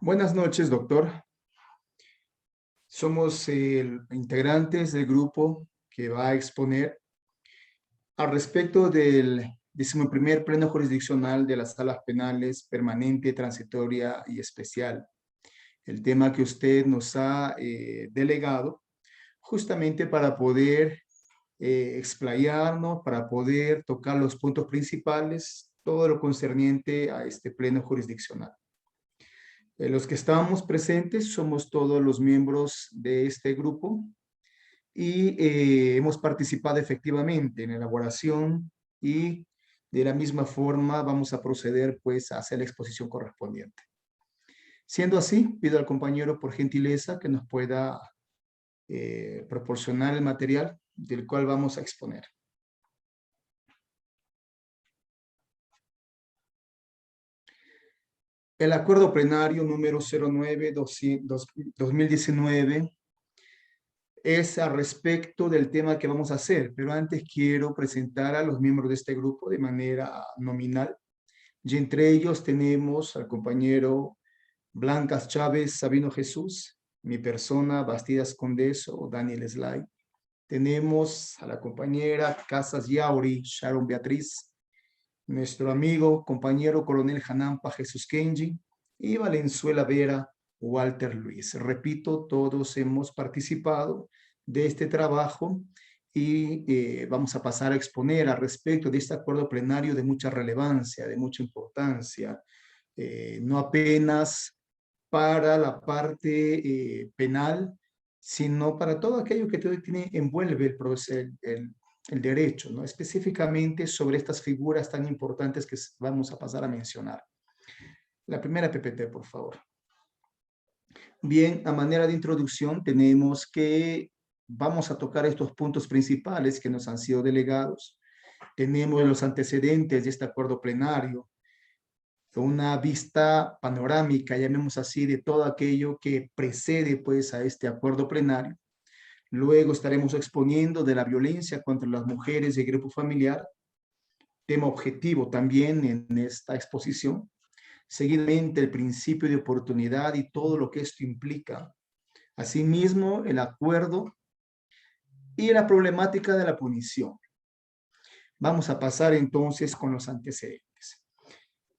Buenas noches, doctor. Somos integrantes del grupo que va a exponer al respecto del 11º Pleno Jurisdiccional de las Salas Penales Permanente, Transitoria y Especial. El tema que usted nos ha delegado justamente para poder explayarnos, para poder tocar los puntos principales, todo lo concerniente a este Pleno Jurisdiccional. Los que estamos presentes somos todos los miembros de este grupo y hemos participado efectivamente en la elaboración y de la misma forma vamos a proceder pues a hacer la exposición correspondiente. Siendo así, pido al compañero por gentileza que nos pueda proporcionar el material del cual vamos a exponer. El acuerdo plenario número 09-2019 es al respecto del tema que vamos a hacer, pero antes quiero presentar a los miembros de este grupo de manera nominal. Y entre ellos tenemos al compañero Blancas Chávez Sabino Jesús, mi persona Bastidas Condeso, Daniel Slay. Tenemos a la compañera Casas Yauri, Sharon Beatriz, nuestro amigo, compañero coronel Hanampa Jesús Kenji y Valenzuela Vera Walter Luis. Repito, todos hemos participado de este trabajo y vamos a pasar a exponer al respecto de este acuerdo plenario de mucha relevancia, de mucha importancia, no apenas para la parte penal, sino para todo aquello que envuelve el derecho, ¿no? Específicamente sobre estas figuras tan importantes que vamos a pasar a mencionar. La primera PPT, por favor. Bien, a manera de introducción tenemos que vamos a tocar estos puntos principales que nos han sido delegados. Tenemos los antecedentes de este acuerdo plenario, una vista panorámica, llamemos así, de todo aquello que precede pues a este acuerdo plenario. Luego estaremos exponiendo de la violencia contra las mujeres y el grupo familiar, tema objetivo también en esta exposición. Seguidamente, el principio de oportunidad y todo lo que esto implica. Asimismo, el acuerdo y la problemática de la punición. Vamos a pasar entonces con los antecedentes.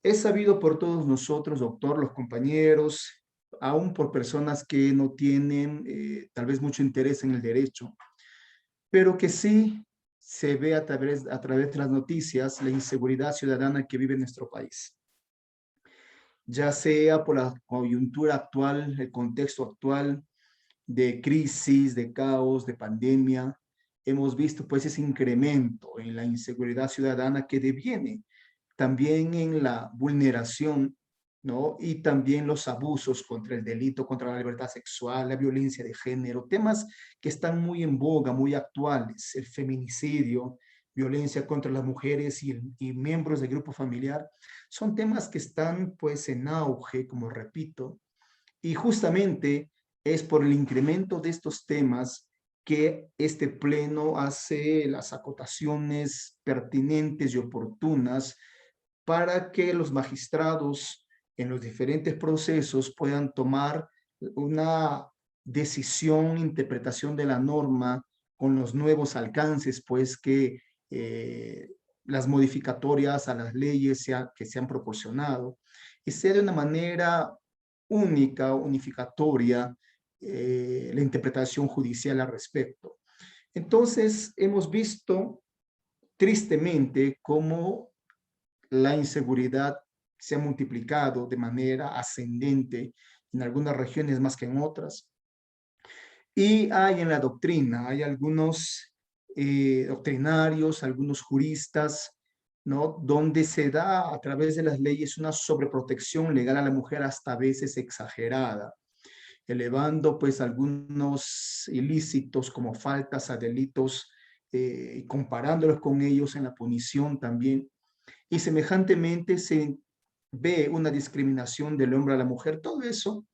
Es sabido por todos nosotros, doctor, los compañeros, aún por personas que no tienen tal vez mucho interés en el derecho, pero que sí se ve a través de las noticias la inseguridad ciudadana que vive en nuestro país. Ya sea por la coyuntura actual, el contexto actual de crisis, de caos, de pandemia, hemos visto pues ese incremento en la inseguridad ciudadana que deviene también en la vulneración, ¿no? Y también los abusos contra el delito, contra la libertad sexual, la violencia de género, temas que están muy en boga, muy actuales, el feminicidio, violencia contra las mujeres y miembros del grupo familiar, son temas que están pues en auge, como repito, y justamente es por el incremento de estos temas que este pleno hace las acotaciones pertinentes y oportunas para que los magistrados en los diferentes procesos puedan tomar una decisión, interpretación de la norma con los nuevos alcances, pues que las modificatorias a las leyes que se han proporcionado, y sea de una manera única, unificatoria, la interpretación judicial al respecto. Entonces, hemos visto tristemente cómo la inseguridad se ha multiplicado de manera ascendente en algunas regiones más que en otras. Y hay en la doctrina, hay algunos doctrinarios, algunos juristas, ¿no? Donde se da a través de las leyes una sobreprotección legal a la mujer hasta a veces exagerada, elevando pues algunos ilícitos como faltas a delitos y comparándolos con ellos en la punición también. Y semejantemente se ve una discriminación del hombre a la mujer, todo eso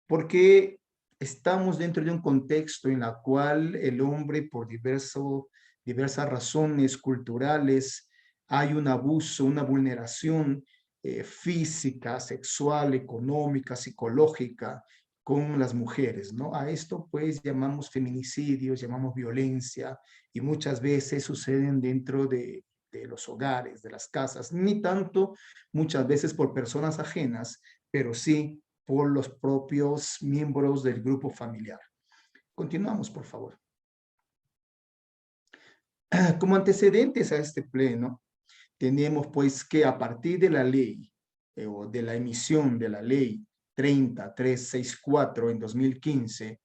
porque estamos dentro de un contexto en la cual el hombre por diversas razones culturales hay un abuso, una vulneración física, sexual, económica, psicológica con las mujeres, ¿no? A esto pues llamamos feminicidios, llamamos violencia y muchas veces suceden dentro de los hogares, de las casas, ni tanto muchas veces por personas ajenas, pero sí por los propios miembros del grupo familiar. Continuamos, por favor. Como antecedentes a este pleno, tenemos pues que a partir de la ley o de la emisión de la ley 30364 en 2015,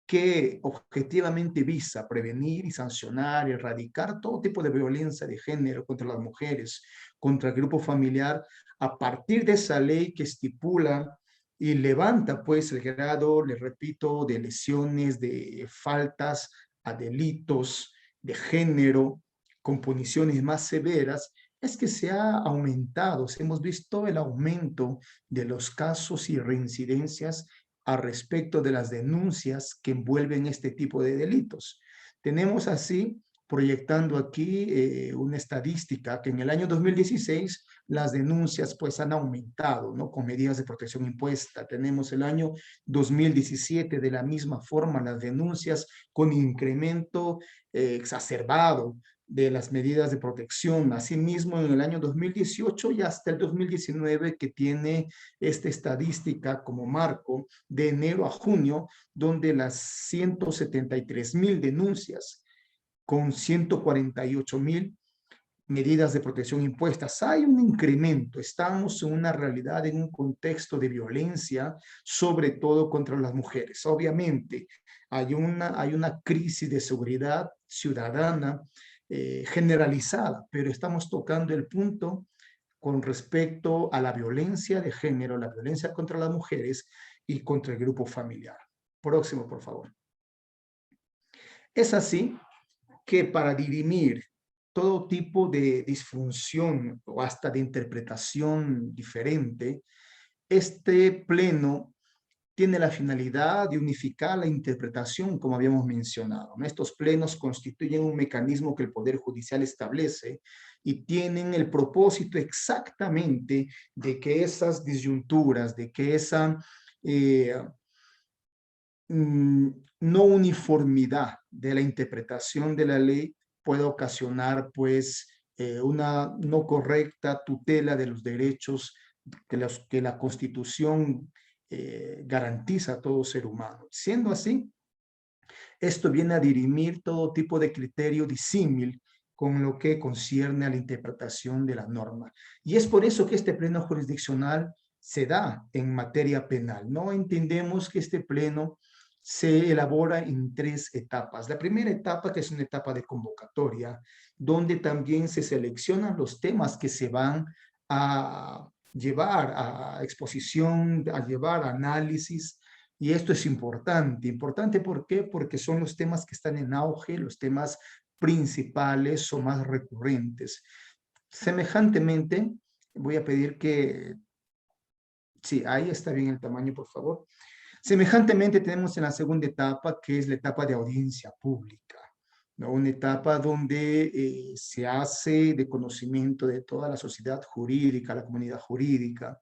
que objetivamente visa prevenir y sancionar, erradicar todo tipo de violencia de género contra las mujeres, contra el grupo familiar, a partir de esa ley que estipula y levanta pues el grado, le repito, de lesiones, de faltas a delitos de género con puniciones más severas, es que se ha aumentado, hemos visto el aumento de los casos y reincidencias a respecto de las denuncias que envuelven este tipo de delitos. Tenemos así, proyectando aquí una estadística, que en el año 2016 las denuncias pues han aumentado, ¿no? Con medidas de protección impuesta. Tenemos el año 2017 de la misma forma las denuncias con incremento exacerbado de las medidas de protección. Asimismo, en el año 2018 y hasta el 2019, que tiene esta estadística como marco de enero a junio, donde las 173,000 denuncias con 148,000 medidas de protección impuestas. Hay un incremento, estamos en una realidad, en un contexto de violencia, sobre todo contra las mujeres. Obviamente, hay una crisis de seguridad ciudadana generalizada, pero estamos tocando el punto con respecto a la violencia de género, la violencia contra las mujeres y contra el grupo familiar. Próximo, por favor. Es así que para dirimir todo tipo de disfunción o hasta de interpretación diferente, este pleno tiene la finalidad de unificar la interpretación, como habíamos mencionado. Estos plenos constituyen un mecanismo que el Poder Judicial establece y tienen el propósito exactamente de que esas disyunturas, de que esa eh, no uniformidad de la interpretación de la ley puede ocasionar pues una no correcta tutela de los derechos que la Constitución garantiza a todo ser humano. Siendo así, esto viene a dirimir todo tipo de criterio disímil con lo que concierne a la interpretación de la norma. Y es por eso que este pleno jurisdiccional se da en materia penal. No entendemos que este pleno se elabora en 3 etapas. La primera etapa, que es una etapa de convocatoria, donde también se seleccionan los temas que se van a llevar a exposición, a llevar a análisis, y esto es importante. Importante, ¿por qué? Porque son los temas que están en auge, los temas principales o más recurrentes. Semejantemente, voy a pedir que, sí, ahí está bien el tamaño, por favor. Semejantemente tenemos en la segunda etapa, que es la etapa de audiencia pública, ¿no? Una etapa donde se hace de conocimiento de toda la sociedad jurídica, la comunidad jurídica,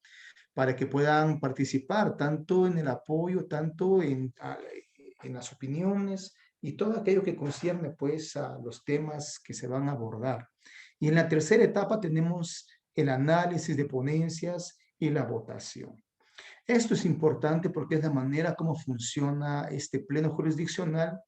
para que puedan participar tanto en el apoyo, tanto en las opiniones y todo aquello que concierne pues a los temas que se van a abordar. Y en la tercera etapa tenemos el análisis de ponencias y la votación. Esto es importante porque es la manera como funciona este pleno jurisdiccional,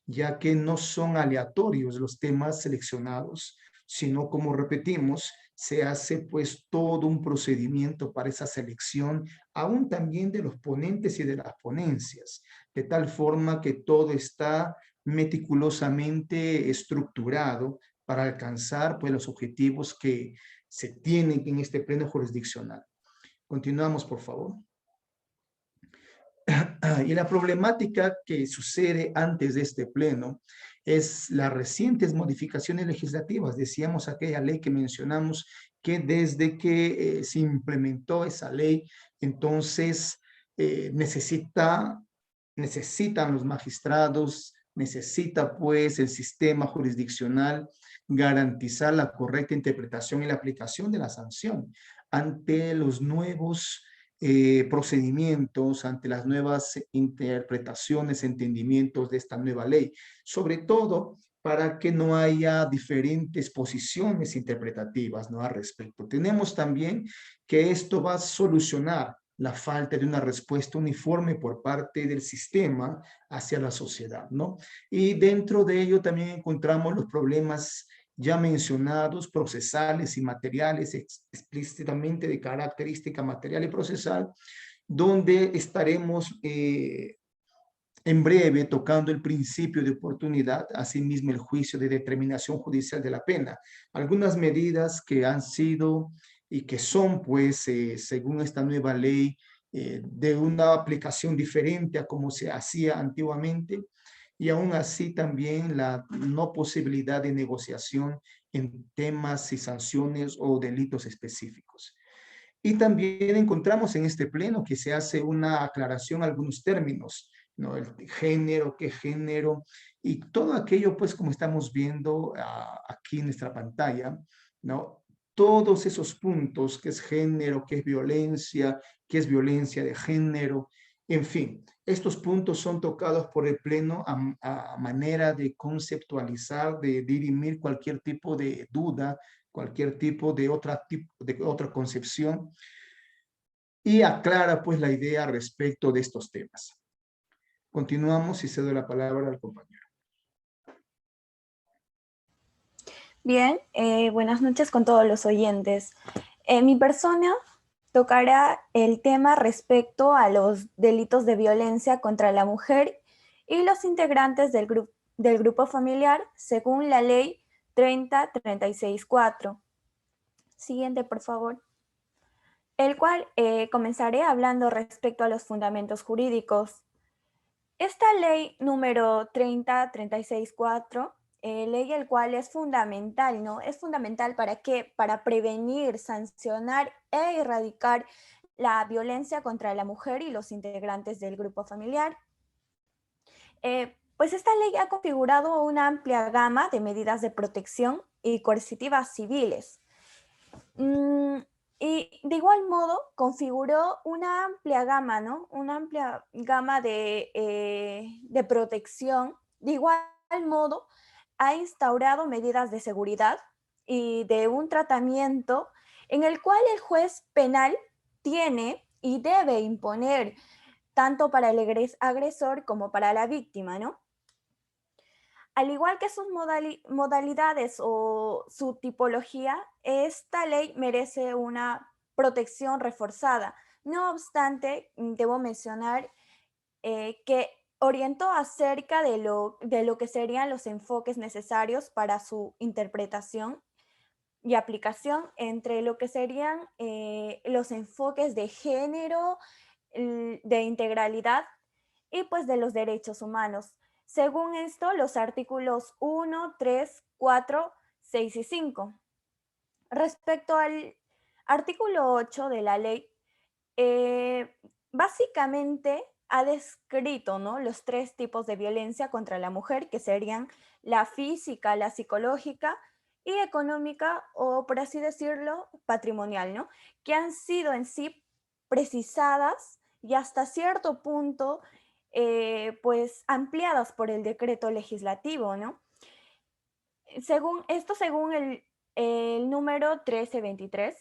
ya que no son aleatorios los temas seleccionados, sino, como repetimos, se hace pues todo un procedimiento para esa selección, aún también de los ponentes y de las ponencias, de tal forma que todo está meticulosamente estructurado para alcanzar pues los objetivos que se tienen en este pleno jurisdiccional. Continuamos, por favor. Y la problemática que sucede antes de este pleno es las recientes modificaciones legislativas. Decíamos aquella ley que mencionamos que desde que se implementó esa ley, entonces necesitan los magistrados, necesita pues el sistema jurisdiccional garantizar la correcta interpretación y la aplicación de la sanción. ante los nuevos procedimientos, ante las nuevas interpretaciones, entendimientos de esta nueva ley, sobre todo para que no haya diferentes posiciones interpretativas, ¿no?, al respecto. Tenemos también que esto va a solucionar la falta de una respuesta uniforme por parte del sistema hacia la sociedad, ¿no? Y dentro de ello también encontramos los problemas ya mencionados, procesales y materiales, explícitamente de característica material y procesal, donde estaremos en breve tocando el principio de oportunidad, asimismo el juicio de determinación judicial de la pena. Algunas medidas que han sido y que son, pues, según esta nueva ley, de una aplicación diferente a como se hacía antiguamente, y aún así también la no posibilidad de negociación en temas y sanciones o delitos específicos. Y también encontramos en este pleno que se hace una aclaración a algunos términos, ¿no? El género, qué género, y todo aquello, pues, como estamos viendo aquí en nuestra pantalla, ¿no? Todos esos puntos, qué es género, qué es violencia de género, en fin, estos puntos son tocados por el Pleno a manera de conceptualizar, de dirimir cualquier tipo de duda, cualquier de otra concepción, y aclara pues la idea respecto de estos temas. Continuamos y cedo la palabra al compañero. Bien, buenas noches con todos los oyentes. Mi persona tocará el tema respecto a los delitos de violencia contra la mujer y los integrantes del grupo familiar según la ley 3036-4. Siguiente, por favor. El cual comenzaré hablando respecto a los fundamentos jurídicos. Esta ley número 3036-4, ley el cual es fundamental, ¿no? Es fundamental ¿para qué? Para prevenir, sancionar e erradicar la violencia contra la mujer y los integrantes del grupo familiar. Pues esta ley ha configurado una amplia gama de medidas de protección y coercitivas civiles. Y de igual modo configuró una amplia gama, ¿no? Una amplia gama de protección. De igual modo, ha instaurado medidas de seguridad y de un tratamiento en el cual el juez penal tiene y debe imponer tanto para el agresor como para la víctima, ¿no? Al igual que sus modalidades o su tipología, esta ley merece una protección reforzada. No obstante, debo mencionar que orientó acerca de lo que serían los enfoques necesarios para su interpretación y aplicación entre lo que serían los enfoques de género, de integralidad y pues de los derechos humanos. Según esto, los artículos 1, 3, 4, 6 y 5. Respecto al artículo 8 de la ley, básicamente ha descrito, ¿no?, los tres tipos de violencia contra la mujer, que serían la física, la psicológica y económica, o por así decirlo, patrimonial, ¿no?, que han sido en sí precisadas y hasta cierto punto pues ampliadas por el decreto legislativo, ¿no? Según el número 1323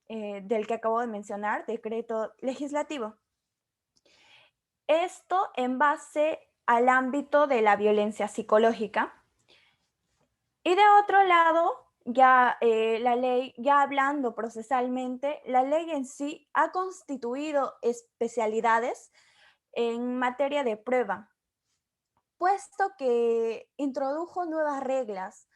del que acabo de mencionar, decreto legislativo. Esto en base al ámbito de la violencia psicológica. Y de otro lado, ya la ley, ya hablando procesalmente, la ley en sí ha constituido especialidades en materia de prueba, puesto que introdujo nuevas reglas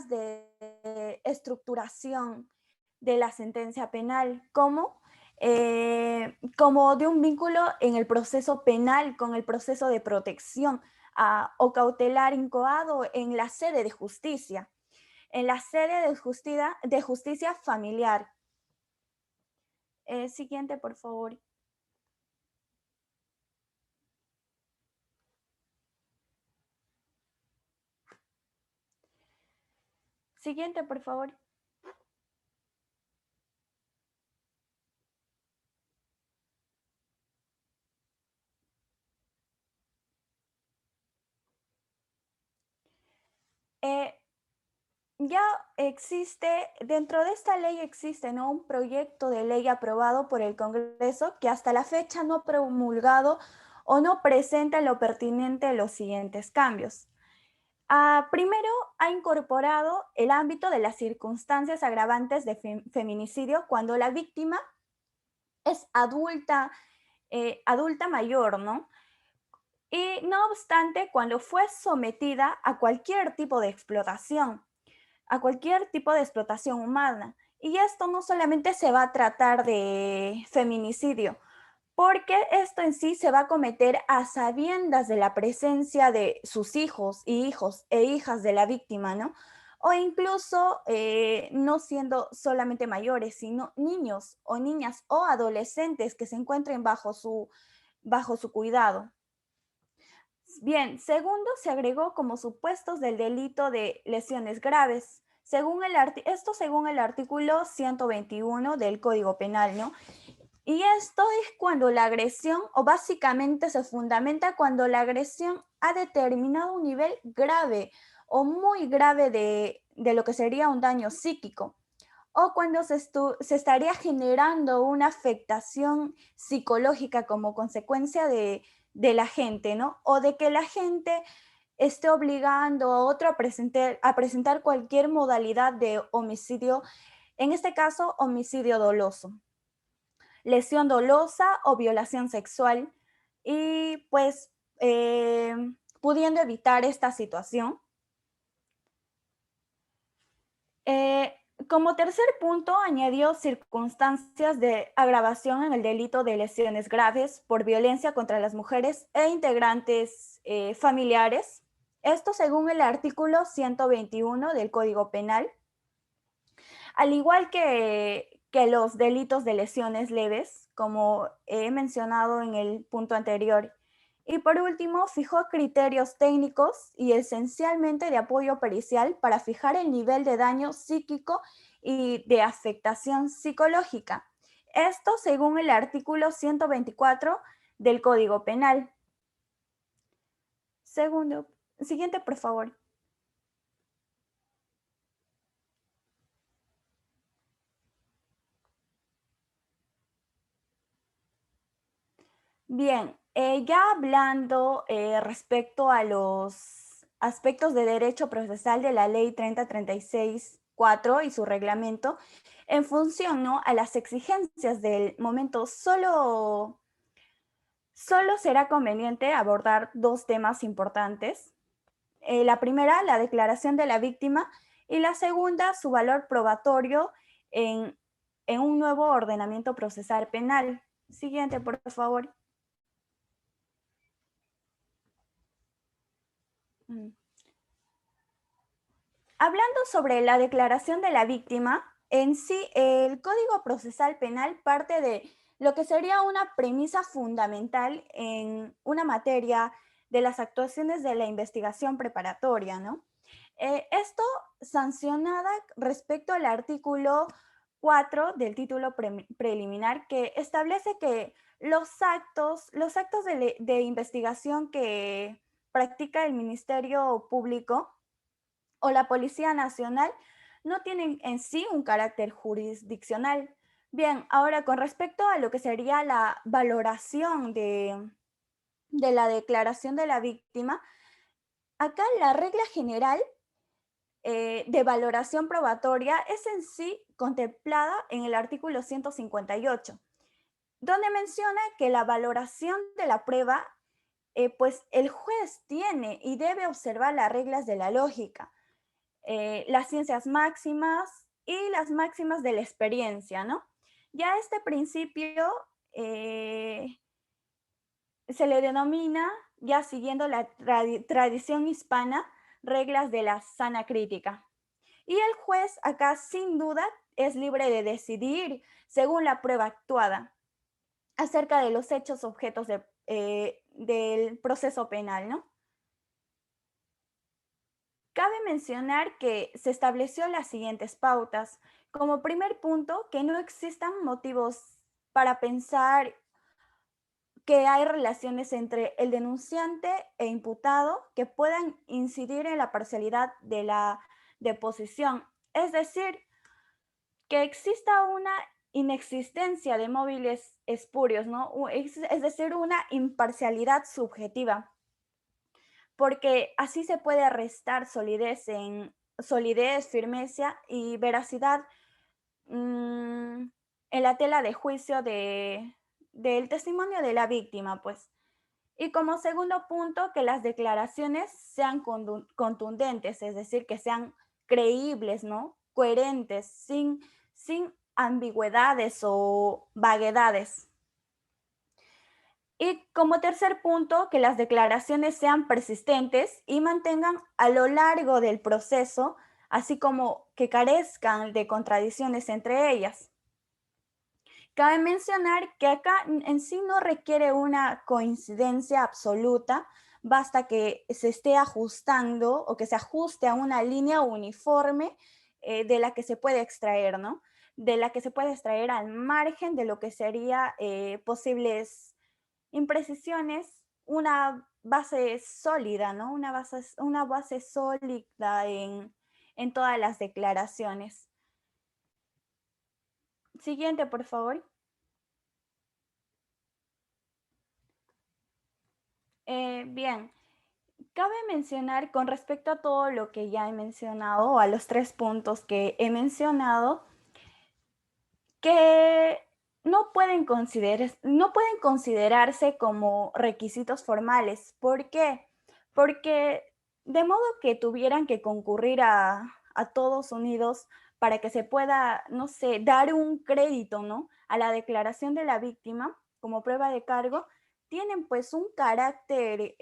de estructuración de la sentencia penal, como de un vínculo en el proceso penal con el proceso de protección o cautelar incoado en la sede de justicia, de justicia familiar. Siguiente, por favor. Siguiente, por favor. ya existe, dentro de esta ley existe, ¿no?, un proyecto de ley aprobado por el Congreso que hasta la fecha no ha promulgado o no presenta lo pertinente de los siguientes cambios. Primero, ha incorporado el ámbito de las circunstancias agravantes de feminicidio cuando la víctima es adulta, adulta mayor, ¿no? Y no obstante, cuando fue sometida a cualquier tipo de explotación, a cualquier tipo de explotación humana. Y esto no solamente se va a tratar de feminicidio, porque esto en sí se va a cometer a sabiendas de la presencia de sus hijos y hijos e hijas de la víctima, ¿no? O incluso no siendo solamente mayores, sino niños o niñas o adolescentes que se encuentren bajo su cuidado. Bien, segundo, se agregó como supuestos del delito de lesiones graves, esto según el artículo 121 del Código Penal, ¿no? Y esto es cuando la agresión, o básicamente se fundamenta cuando la agresión ha determinado un nivel grave o muy grave de lo que sería un daño psíquico, o cuando se estaría generando una afectación psicológica como consecuencia de la gente, ¿no? O de que la gente esté obligando a otro a presentar cualquier modalidad de homicidio, en este caso, homicidio doloso, lesión dolosa o violación sexual, y pues pudiendo evitar esta situación. Eh, Como tercer punto, añadió circunstancias de agravación en el delito de lesiones graves por violencia contra las mujeres e integrantes familiares. Esto según el artículo 121 del Código Penal, al igual que los delitos de lesiones leves, como he mencionado en el punto anterior. Y por último, fijó criterios técnicos y esencialmente de apoyo pericial para fijar el nivel de daño psíquico y de afectación psicológica. Esto según el artículo 124 del Código Penal. Siguiente, por favor. Bien, ya hablando respecto a los aspectos de derecho procesal de la Ley 3036-4 y su reglamento, en función, ¿no?, a las exigencias del momento, solo será conveniente abordar dos temas importantes. La primera, la declaración de la víctima, y la segunda, su valor probatorio en, en un nuevo ordenamiento procesal penal. Siguiente, por favor. Mm. Hablando sobre la declaración de la víctima, en sí, el Código Procesal Penal parte de lo que sería una premisa fundamental en una materia de las actuaciones de la investigación preparatoria, ¿no? Esto sancionada respecto al artículo 4 del título preliminar, que establece que los actos de investigación que practica el Ministerio Público o la Policía Nacional no tienen en sí un carácter jurisdiccional. Bien, ahora con respecto a lo que sería la valoración de la declaración de la víctima, acá la regla general de valoración probatoria es en sí contemplada en el artículo 158, donde menciona que la valoración de la prueba, pues el juez tiene y debe observar las reglas de la lógica, las ciencias máximas y las máximas de la experiencia, ¿no? Ya este principio se le denomina, ya siguiendo la tradición hispana, reglas de la sana crítica. Y el juez acá sin duda es libre de decidir, según la prueba actuada, acerca de los hechos objetos del proceso penal, ¿no? Cabe mencionar que se estableció las siguientes pautas. Como primer punto, que no existan motivos para pensar que hay relaciones entre el denunciante e imputado que puedan incidir en la parcialidad de posición, es decir, que exista una inexistencia de móviles espurios, ¿no? Es decir, una imparcialidad subjetiva, porque así se puede restar solidez, firmeza y veracidad en la tela de juicio del testimonio de la víctima, pues. Y como segundo punto, que las declaraciones sean contundentes, es decir, que sean creíbles, ¿no? Coherentes, sin ambigüedades o vaguedades. Y como tercer punto, que las declaraciones sean persistentes y mantengan a lo largo del proceso, así como que carezcan de contradicciones entre ellas. Cabe mencionar que acá en sí no requiere una coincidencia absoluta, basta que se esté ajustando o que se ajuste a una línea uniforme de la que se puede extraer, ¿no? De la que se puede extraer al margen de lo que sería posibles imprecisiones, una base sólida, ¿no? Una base sólida en todas las declaraciones. Siguiente, por favor. Bien, cabe mencionar con respecto a todo lo que ya he mencionado, a los 3 puntos que he mencionado, que no pueden considerarse como requisitos formales. ¿Por qué? Porque de modo que tuvieran que concurrir a todos unidos para que se pueda, no sé, dar un crédito, ¿no? A la declaración de la víctima como prueba de cargo, tienen pues un carácter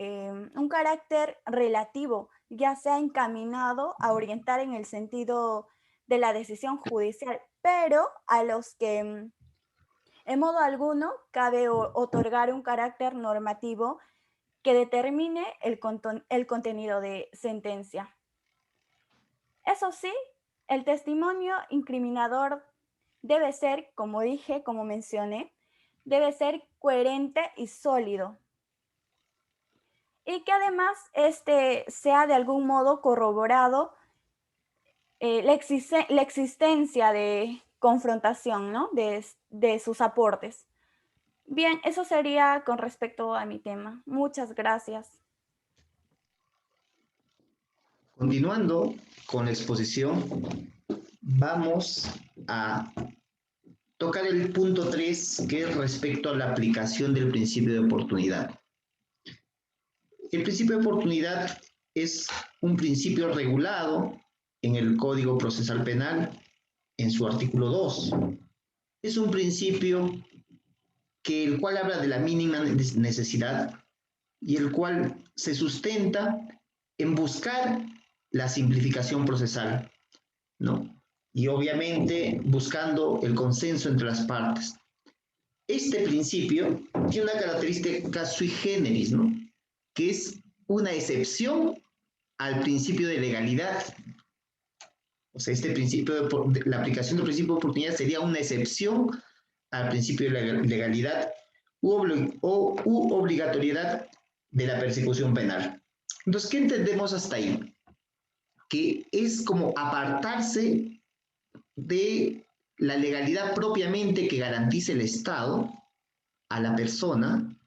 relativo, ya sea encaminado a orientar en el sentido de la decisión judicial, pero a los que en modo alguno cabe otorgar un carácter normativo que determine el contenido de sentencia. Eso sí, el testimonio incriminador debe ser, como dije, como mencioné, debe ser coherente y sólido. Y que además sea de algún modo corroborado la existencia de confrontación, ¿no? De sus aportes. Bien, eso sería con respecto a mi tema. Muchas gracias. Continuando con la exposición, vamos a tocar el punto 3, que es respecto a la aplicación del principio de oportunidad. El principio de oportunidad es un principio regulado en el Código Procesal Penal, en su artículo 2. Es un principio el cual habla de la mínima necesidad y el cual se sustenta en buscar la simplificación procesal, ¿no? Y obviamente buscando el consenso entre las partes. Este principio tiene una característica sui generis, ¿no? Que es una excepción al principio de legalidad. O sea, este principio la aplicación del principio de oportunidad sería una excepción al principio de legalidad u obligatoriedad de la persecución penal. Entonces, ¿qué entendemos hasta ahí? Que es como apartarse de la legalidad propiamente que garantice el Estado a la persona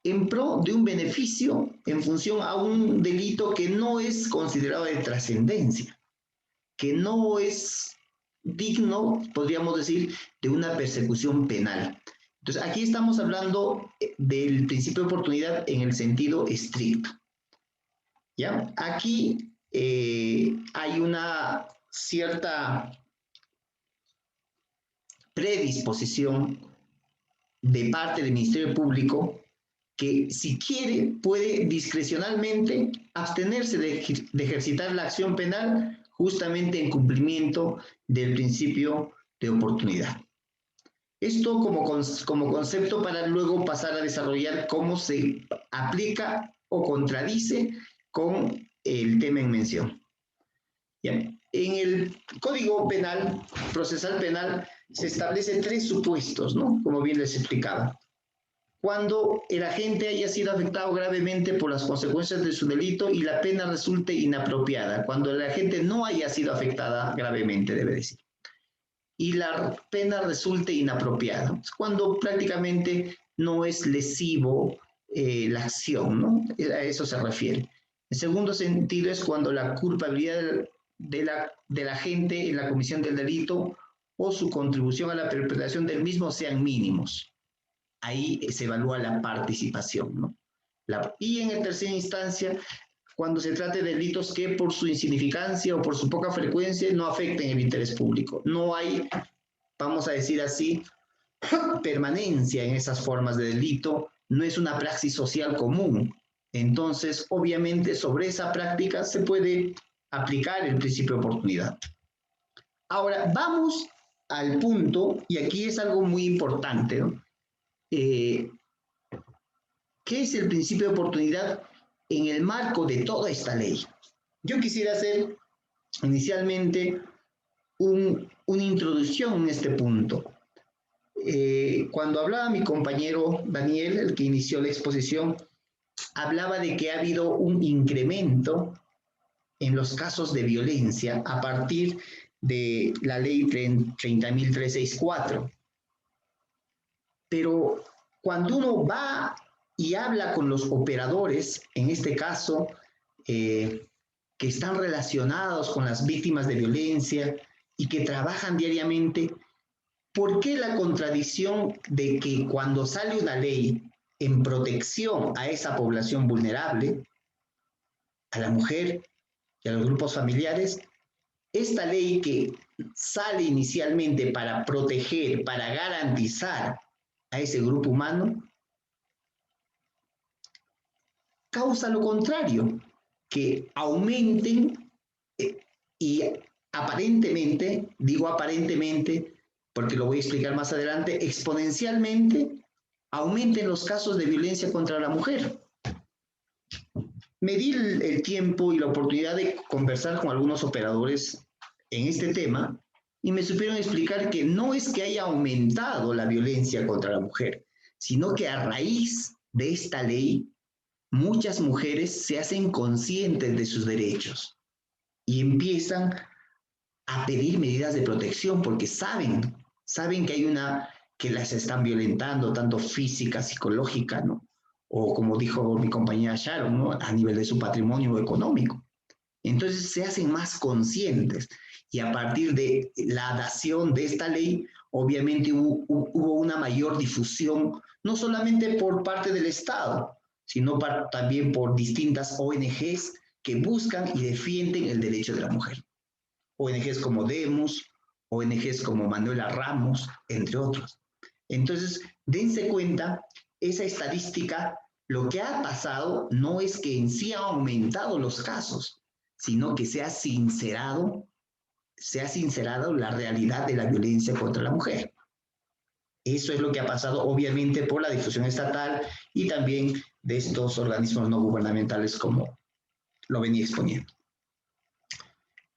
en pro de un beneficio en función a un delito que no es considerado de trascendencia, que no es digno, podríamos decir, de una persecución penal. Entonces, aquí estamos hablando del principio de oportunidad en el sentido estricto. ¿Ya? Aquí hay una cierta predisposición de parte del Ministerio Público que, si quiere, puede discrecionalmente abstenerse de ejercitar la acción penal justamente en cumplimiento del principio de oportunidad. Esto como concepto para luego pasar a desarrollar cómo se aplica o contradice con el tema en mención. Bien. En el Código Penal, Procesal Penal, se establecen 3 supuestos, ¿no? Como bien les explicaba. cuando el agente haya sido afectado gravemente por las consecuencias de su delito y la pena resulte inapropiada, cuando el agente no haya sido afectada gravemente, debe decir, y la pena resulte inapropiada, cuando prácticamente no es lesivo la acción, ¿no? A eso se refiere. El segundo sentido es cuando la culpabilidad del agente en la comisión del delito o su contribución a la perpetración del mismo sean mínimos. Ahí se evalúa la participación, ¿no? Y en tercera instancia, cuando se trate de delitos que por su insignificancia o por su poca frecuencia no afecten el interés público. No hay, vamos a decir así, permanencia en esas formas de delito, no es una praxis social común. Entonces, obviamente, sobre esa práctica se puede aplicar el principio de oportunidad. Ahora, vamos al punto, y aquí es algo muy importante, ¿no? ¿Qué es el principio de oportunidad en el marco de toda esta ley? Yo quisiera hacer inicialmente una introducción en este punto. Cuando hablaba mi compañero Daniel, el que inició la exposición, hablaba de que ha habido un incremento en los casos de violencia a partir de la ley 30.364. Pero cuando uno va y habla con los operadores, en este caso, que están relacionados con las víctimas de violencia y que trabajan diariamente, ¿por qué la contradicción de que cuando sale una ley en protección a esa población vulnerable, a la mujer y a los grupos familiares, esta ley que sale inicialmente para proteger, para garantizar a ese grupo humano, causa lo contrario, que aumenten y aparentemente, digo aparentemente, porque lo voy a explicar más adelante, exponencialmente aumenten los casos de violencia contra la mujer. Me di el tiempo y la oportunidad de conversar con algunos operadores en este tema y me supieron explicar que no es que haya aumentado la violencia contra la mujer, sino que a raíz de esta ley, muchas mujeres se hacen conscientes de sus derechos y empiezan a pedir medidas de protección porque saben que las están violentando, tanto física, psicológica, ¿no? O como dijo mi compañera Sharon, ¿no? A nivel de su patrimonio económico. Entonces se hacen más conscientes y a partir de la adhesión de esta ley, obviamente hubo una mayor difusión, no solamente por parte del Estado, sino también por distintas ONGs que buscan y defienden el derecho de la mujer. ONGs como Demos, ONGs como Manuela Ramos, entre otros. Entonces, dense cuenta, esa estadística, lo que ha pasado no es que en sí ha aumentado los casos, sino que se ha sincerado la realidad de la violencia contra la mujer. Eso es lo que ha pasado, obviamente, por la difusión estatal y también de estos organismos no gubernamentales, como lo venía exponiendo.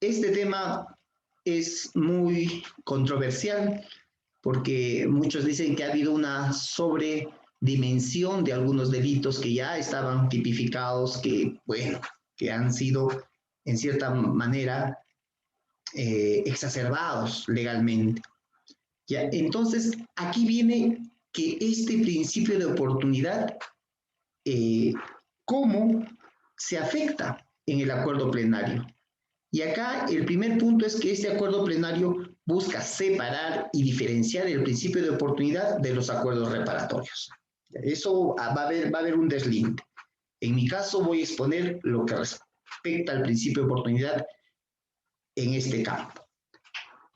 Este tema es muy controversial porque muchos dicen que ha habido una sobredimensión de algunos delitos que ya estaban tipificados, que han sido en cierta manera exacerbados legalmente. ¿Ya? Entonces, aquí viene que este principio de oportunidad, ¿cómo se afecta en el acuerdo plenario? Y acá el primer punto es que este acuerdo plenario busca separar y diferenciar el principio de oportunidad de los acuerdos reparatorios. Eso va a haber un deslinde. En mi caso voy a exponer lo que respecta al principio de oportunidad en este campo.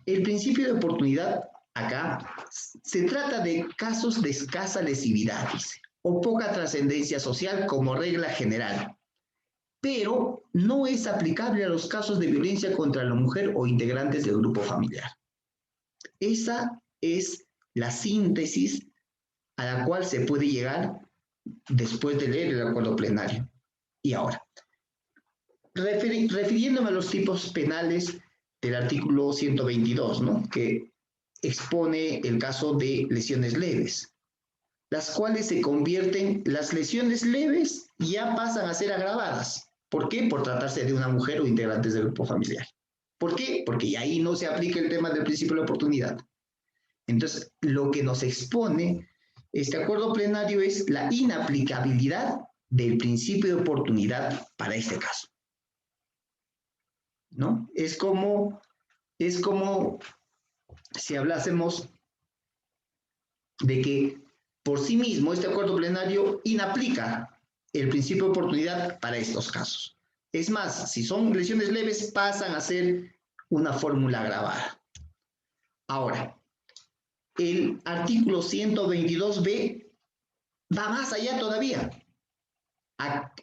El principio de oportunidad acá se trata de casos de escasa lesividad, dice, o poca trascendencia social como regla general, pero no es aplicable a los casos de violencia contra la mujer o integrantes del grupo familiar. Esa es la síntesis a la cual se puede llegar después de leer el acuerdo plenario. Y ahora, refiriéndome a los tipos penales del artículo 122, ¿no? Que expone el caso de lesiones leves. las cuales se convierten, las lesiones leves ya pasan a ser agravadas. ¿Por qué? Por tratarse de una mujer o integrantes del grupo familiar. ¿Por qué? Porque ahí no se aplica el tema del principio de la oportunidad. Entonces, lo que nos expone este acuerdo plenario es la inaplicabilidad del principio de oportunidad para este caso, ¿no? Es como si hablásemos de que por sí mismo este acuerdo plenario inaplica el principio de oportunidad para estos casos. Es más, si son lesiones leves, pasan a ser una fórmula agravada. Ahora, el artículo 122b va más allá todavía.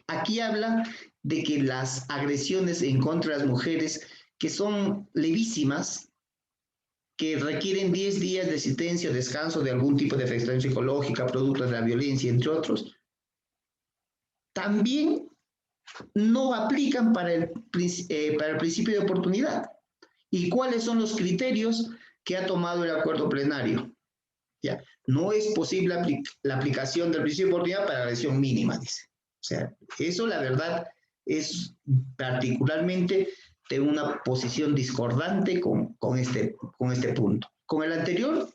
Aquí habla de que las agresiones en contra de las mujeres que son levísimas, que requieren 10 días de asistencia o descanso de algún tipo de afectación psicológica, producto de la violencia, entre otros, también no aplican para el principio de oportunidad. ¿Y cuáles son los criterios que ha tomado el acuerdo plenario? ¿Ya? No es posible la aplicación del principio de oportunidad para la lesión mínima, dice. O sea, eso la verdad es particularmente de una posición discordante con este punto. Con el anterior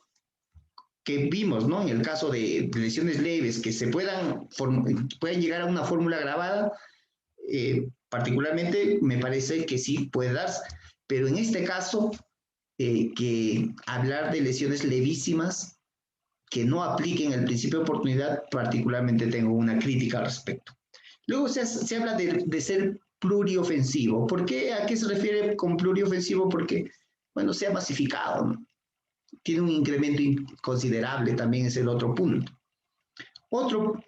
que vimos, ¿no? En el caso de lesiones leves que se puedan llegar a una fórmula agravada, particularmente me parece que sí puede darse, pero en este caso, que hablar de lesiones levísimas que no apliquen el principio de oportunidad, particularmente tengo una crítica al respecto. Luego se habla de ser pluriofensivo. ¿Por qué? ¿A qué se refiere con pluriofensivo? Porque, bueno, se ha masificado, ¿no? Tiene un incremento considerable, también es el otro punto. Otro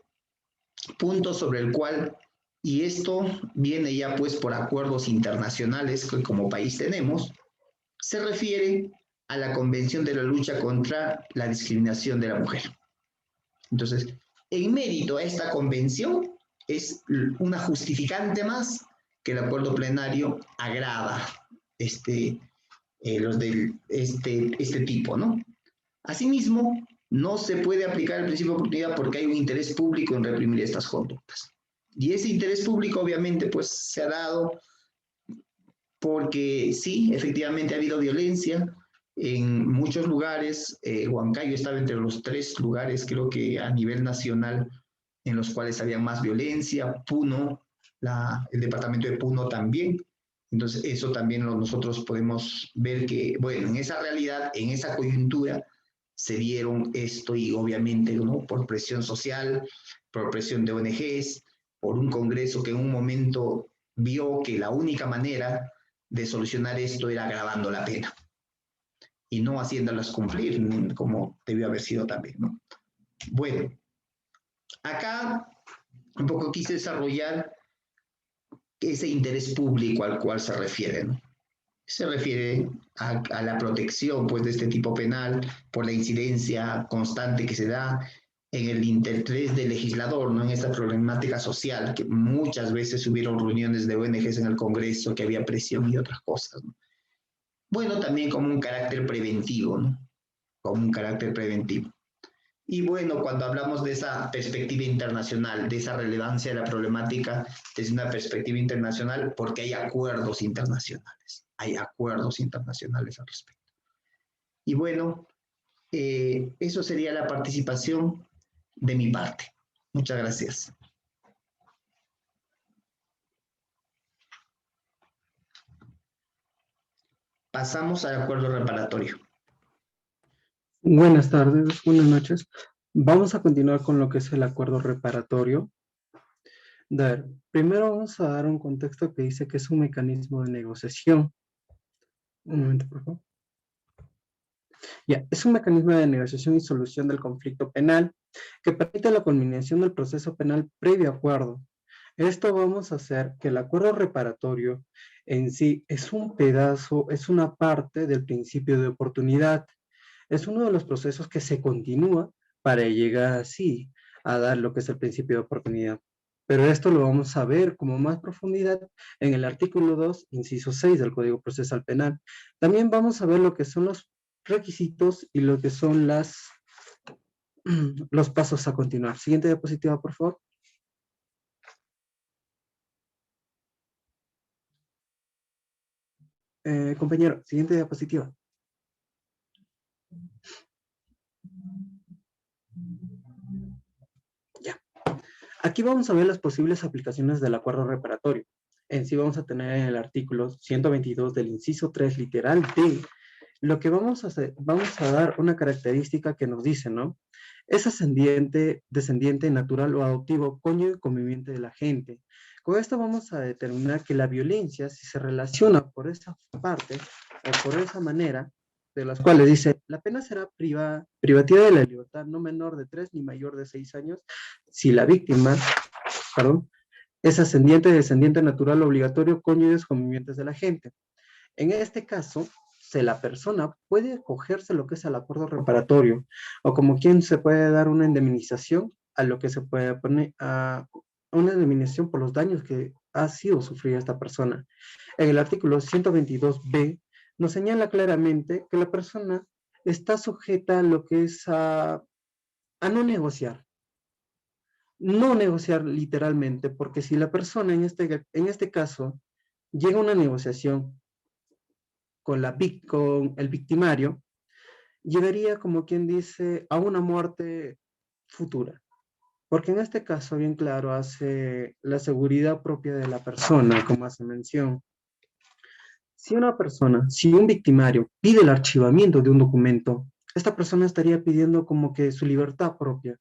punto sobre el cual, y esto viene ya pues por acuerdos internacionales que como país tenemos, se refiere a la Convención de la Lucha contra la Discriminación de la Mujer. Entonces, en mérito a esta convención, es una justificante más que el acuerdo plenario agrava los de este tipo, ¿no? Asimismo, no se puede aplicar el principio de oportunidad porque hay un interés público en reprimir estas conductas. Y ese interés público, obviamente, pues se ha dado porque sí, efectivamente ha habido violencia en muchos lugares. Huancayo estaba entre los 3 lugares, creo que a nivel nacional, en los cuales había más violencia. Puno, el departamento de Puno también. Entonces, eso también nosotros podemos ver que, bueno, en esa realidad, en esa coyuntura, se dieron esto y obviamente, ¿no? Por presión social, por presión de ONGs, por un Congreso que en un momento vio que la única manera de solucionar esto era agravando la pena y no haciéndolas cumplir como debió haber sido también, ¿no? Bueno, acá un poco quise desarrollar ese interés público al cual se refiere, ¿no? Se refiere a la protección pues, de este tipo penal por la incidencia constante que se da en el interés del legislador, ¿no? En esta problemática social, que muchas veces hubieron reuniones de ONGs en el Congreso, que había presión y otras cosas, ¿no? Bueno, también como un carácter preventivo, ¿no? Como un carácter preventivo. Y bueno, cuando hablamos de esa perspectiva internacional, de esa relevancia de la problemática desde una perspectiva internacional, porque hay acuerdos internacionales al respecto. Y bueno, eso sería la participación de mi parte. Muchas gracias. Pasamos al acuerdo reparatorio. Buenas tardes, buenas noches. Vamos a continuar con lo que es el acuerdo reparatorio. Primero vamos a dar un contexto que dice que es un mecanismo de negociación. Un momento, por favor. Ya, es un mecanismo de negociación y solución del conflicto penal que permite la culminación del proceso penal previo acuerdo. Esto vamos a hacer que el acuerdo reparatorio en sí es un pedazo, es una parte del principio de oportunidad. Es uno de los procesos que se continúa para llegar así a dar lo que es el principio de oportunidad. Pero esto lo vamos a ver como más profundidad en el artículo 2, inciso 6 del Código Procesal Penal. También vamos a ver lo que son los requisitos y lo que son las los pasos a continuar. Siguiente diapositiva, por favor. Compañero, siguiente diapositiva. Ya. Aquí vamos a ver las posibles aplicaciones del acuerdo reparatorio. En sí vamos a tener en el artículo 122 del inciso 3 literal D. Lo que vamos a hacer, vamos a dar una característica que nos dice, ¿no? Es ascendiente, descendiente, natural o adoptivo, cónyuge conviviente de la gente. Con esto vamos a determinar que la violencia, si se relaciona por esa parte o por esa manera, de las cuales dice, la pena será privativa de la libertad no menor de 3 ni mayor de 6 años, si la víctima, perdón, es ascendiente, descendiente, natural, obligatorio, cónyuges convivientes de la gente. En este caso, si la persona puede acogerse a lo que es el acuerdo reparatorio, o como quien se puede dar una indemnización a lo que se puede poner a una indemnización por los daños que ha sido sufrida esta persona. En el artículo 122b nos señala claramente que la persona está sujeta a lo que es a no negociar. No negociar literalmente, porque si la persona en este caso llega a una negociación con el victimario, llegaría, como quien dice, a una muerte futura. Porque en este caso, bien claro, hace la seguridad propia de la persona, como hace mención. Si un victimario pide el archivamiento de un documento, esta persona estaría pidiendo como que su libertad propia.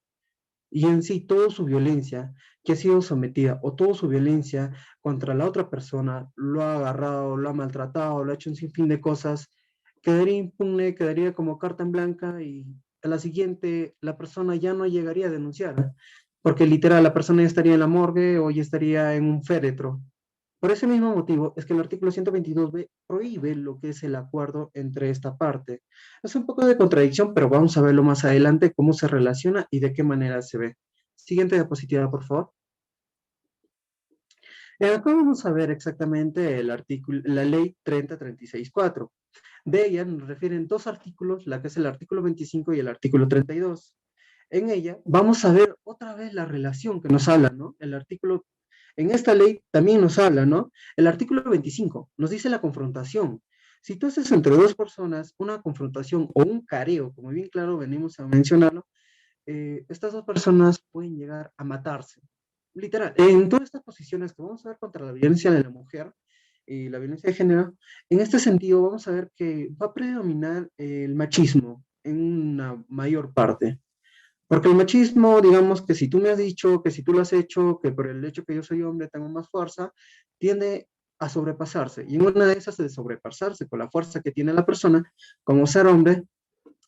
Y en sí, toda su violencia que ha sido sometida o toda su violencia contra la otra persona, lo ha agarrado, lo ha maltratado, lo ha hecho un sinfín de cosas, quedaría impune, quedaría como carta en blanca y a la siguiente la persona ya no llegaría a denunciar, porque literal la persona ya estaría en la morgue o ya estaría en un féretro. Por ese mismo motivo es que el artículo 122b prohíbe lo que es el acuerdo entre esta parte. Es un poco de contradicción, pero vamos a verlo más adelante, cómo se relaciona y de qué manera se ve. Siguiente diapositiva, por favor. Acá vamos a ver exactamente el artículo, la ley 3036-4. De ella nos refieren dos artículos, la que es el artículo 25 y el artículo 32. En ella vamos a ver otra vez la relación que nos habla, ¿no? En esta ley también nos habla, ¿no? El artículo 25 nos dice la confrontación. Si tú haces entre dos personas una confrontación o un careo, como bien claro venimos a mencionarlo, estas dos personas pueden llegar a matarse. Literal, en todas estas posiciones que vamos a ver contra la violencia de la mujer y la violencia de género, en este sentido vamos a ver que va a predominar el machismo en una mayor parte. Porque el machismo, digamos que si tú me has dicho, que si tú lo has hecho, que por el hecho que yo soy hombre tengo más fuerza, tiende a sobrepasarse. Y en una de esas de sobrepasarse con la fuerza que tiene la persona, como ser hombre,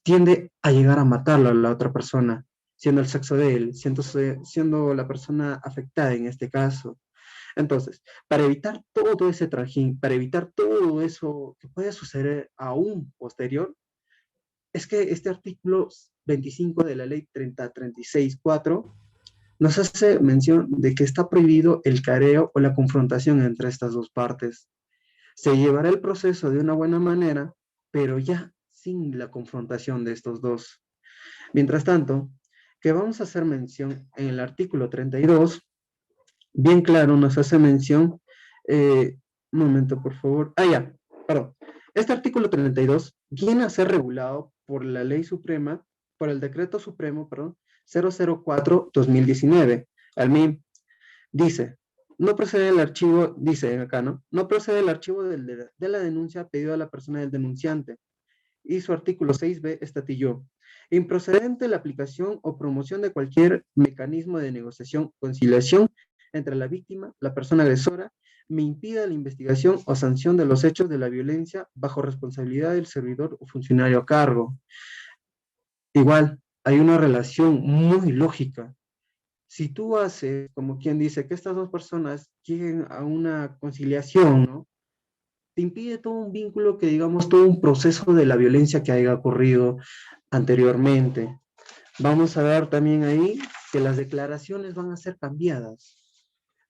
tiende a llegar a matarlo a la otra persona, siendo el sexo de él, siendo la persona afectada en este caso. Entonces, para evitar todo ese trajín, para evitar todo eso que puede suceder aún posterior, es que este artículo 25 de la ley 3036-4 nos hace mención de que está prohibido el careo o la confrontación entre estas dos partes. Se llevará el proceso de una buena manera, pero ya sin la confrontación de estos dos. Mientras tanto, que vamos a hacer mención en el artículo 32, bien claro nos hace mención, un momento por favor, ya, perdón. Este artículo 32 viene a ser regulado por la Ley Suprema, por el Decreto Supremo, perdón, 004-2019. Al MIM dice, no procede el archivo, dice acá, ¿no? No procede el archivo de la denuncia pedido a la persona del denunciante. Y su artículo 6b estatilló, improcedente la aplicación o promoción de cualquier mecanismo de negociación, conciliación entre la víctima, la persona agresora, me impida la investigación o sanción de los hechos de la violencia bajo responsabilidad del servidor o funcionario a cargo. Igual, hay una relación muy lógica. Si tú haces, como quien dice, que estas dos personas lleguen a una conciliación, ¿no? Te impide todo un vínculo que, digamos, todo un proceso de la violencia que haya ocurrido anteriormente. Vamos a ver también ahí que las declaraciones van a ser cambiadas.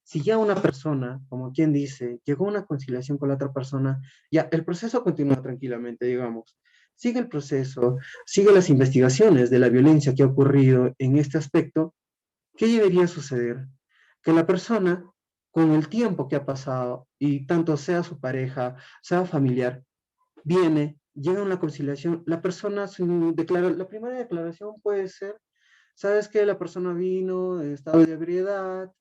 Si ya una persona, como quien dice, llegó a una conciliación con la otra persona, ya el proceso continúa tranquilamente, digamos. sigue el proceso, sigue las investigaciones de la violencia que ha ocurrido en este aspecto, ¿qué debería suceder? Que la persona, con el tiempo que ha pasado, y tanto sea su pareja, sea familiar, llega a una conciliación, la persona la primera declaración puede ser, sabes que la persona vino en estado de ebriedad,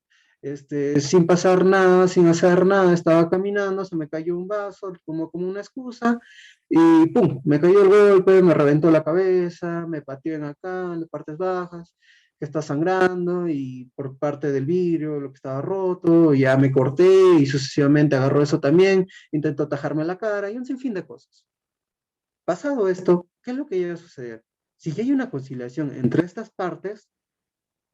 sin pasar nada, sin hacer nada, estaba caminando, se me cayó un vaso, como una excusa, y pum, me cayó el golpe, me reventó la cabeza, me pateó en acá, en las partes bajas, que está sangrando, y por parte del vidrio, lo que estaba roto, ya me corté, y sucesivamente agarró eso también, intentó atajarme la cara, y un sinfín de cosas. Pasado esto, ¿qué es lo que llega a suceder? Si ya hay una conciliación entre estas partes,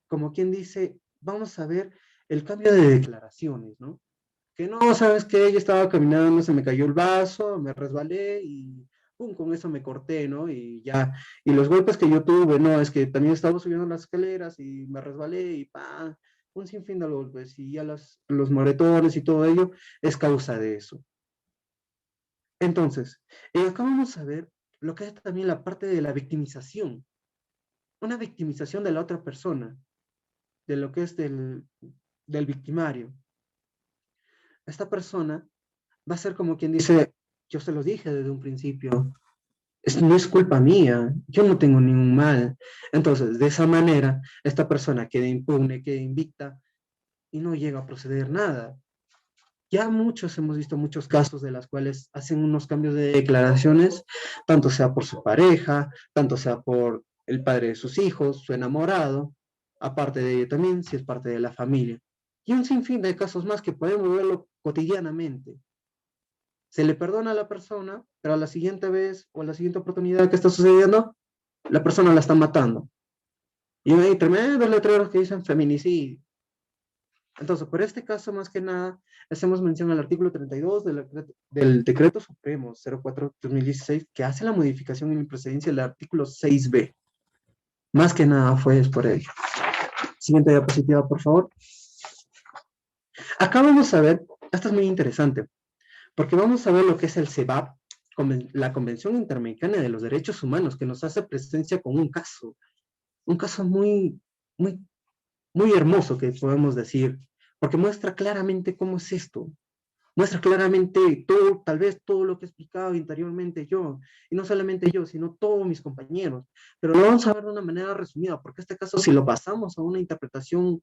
como quien dice, vamos a ver el cambio de declaraciones, ¿no? Que no, sabes que ella estaba caminando, se me cayó el vaso, me resbalé y pum, con eso me corté, ¿no? Y ya, y los golpes que yo tuve, no, es que también estaba subiendo las escaleras y me resbalé y ¡pam! Un sinfín de golpes y ya los moretones y todo ello es causa de eso. Entonces, acá vamos a ver lo que es también la parte de la victimización. Una victimización de la otra persona, de lo que es del victimario. Esta persona va a ser como quien dice, yo se lo dije desde un principio, no es culpa mía, yo no tengo ningún mal. Entonces, de esa manera, esta persona queda impune, queda invicta y no llega a proceder nada. Ya hemos visto muchos casos de las cuales hacen unos cambios de declaraciones, tanto sea por su pareja, tanto sea por el padre de sus hijos, su enamorado, aparte de ello también, si es parte de la familia. Y un sinfín de casos más que podemos verlo cotidianamente. Se le perdona a la persona, pero a la siguiente vez o a la siguiente oportunidad que está sucediendo, la persona la está matando. Y hay tremendos letreros que dicen feminicidio. Entonces, por este caso, más que nada, hacemos mención al artículo 32 del Decreto Supremo 04-2016, que hace la modificación en procedencia del artículo 6b. Más que nada fue por ello. Siguiente diapositiva, por favor. Acá vamos a ver, esto es muy interesante, porque vamos a ver lo que es el CEDAW, la Convención Interamericana de los Derechos Humanos, que nos hace presencia con un caso muy, muy, muy hermoso, que podemos decir, porque muestra claramente cómo es esto. Muestra claramente todo, tal vez todo lo que he explicado anteriormente yo, y no solamente yo, sino todos mis compañeros, pero lo vamos a ver de una manera resumida, porque este caso, si lo pasamos a una interpretación,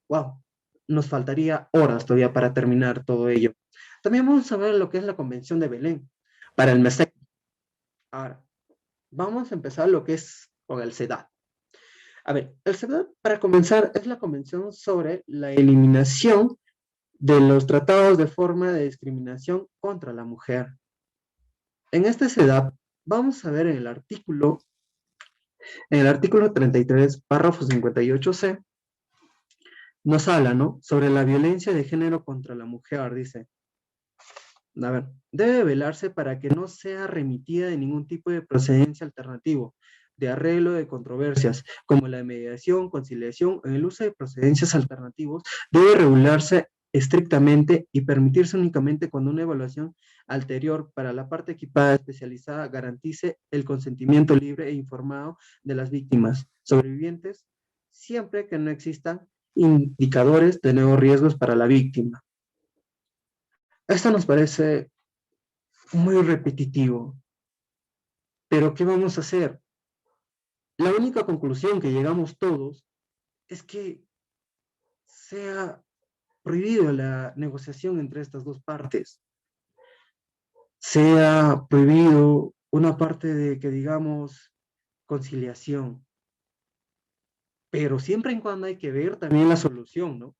wow, nos faltaría horas todavía para terminar todo ello. También vamos a ver lo que es la Convención de Belén para el MESEC. Ahora, vamos a empezar lo que es con el CEDAW. A ver, el CEDAW, para comenzar, es la Convención sobre la eliminación de los tratados de forma de discriminación contra la mujer. En este CEDAW, vamos a ver en el artículo 33, párrafo 58C, nos habla, ¿no?, sobre la violencia de género contra la mujer. Dice, a ver, debe velarse para que no sea remitida de ningún tipo de procedencia alternativo, de arreglo de controversias, como la mediación, conciliación o el uso de procedencias alternativos, debe regularse estrictamente y permitirse únicamente cuando una evaluación anterior para la parte equipada especializada garantice el consentimiento libre e informado de las víctimas sobrevivientes, siempre que no existan indicadores de nuevos riesgos para la víctima. Esto nos parece muy repetitivo, pero ¿qué vamos a hacer? La única conclusión que llegamos todos es que sea prohibido la negociación entre estas dos partes, sea prohibido una parte de que digamos conciliación, pero siempre y cuando hay que ver también la solución, ¿no?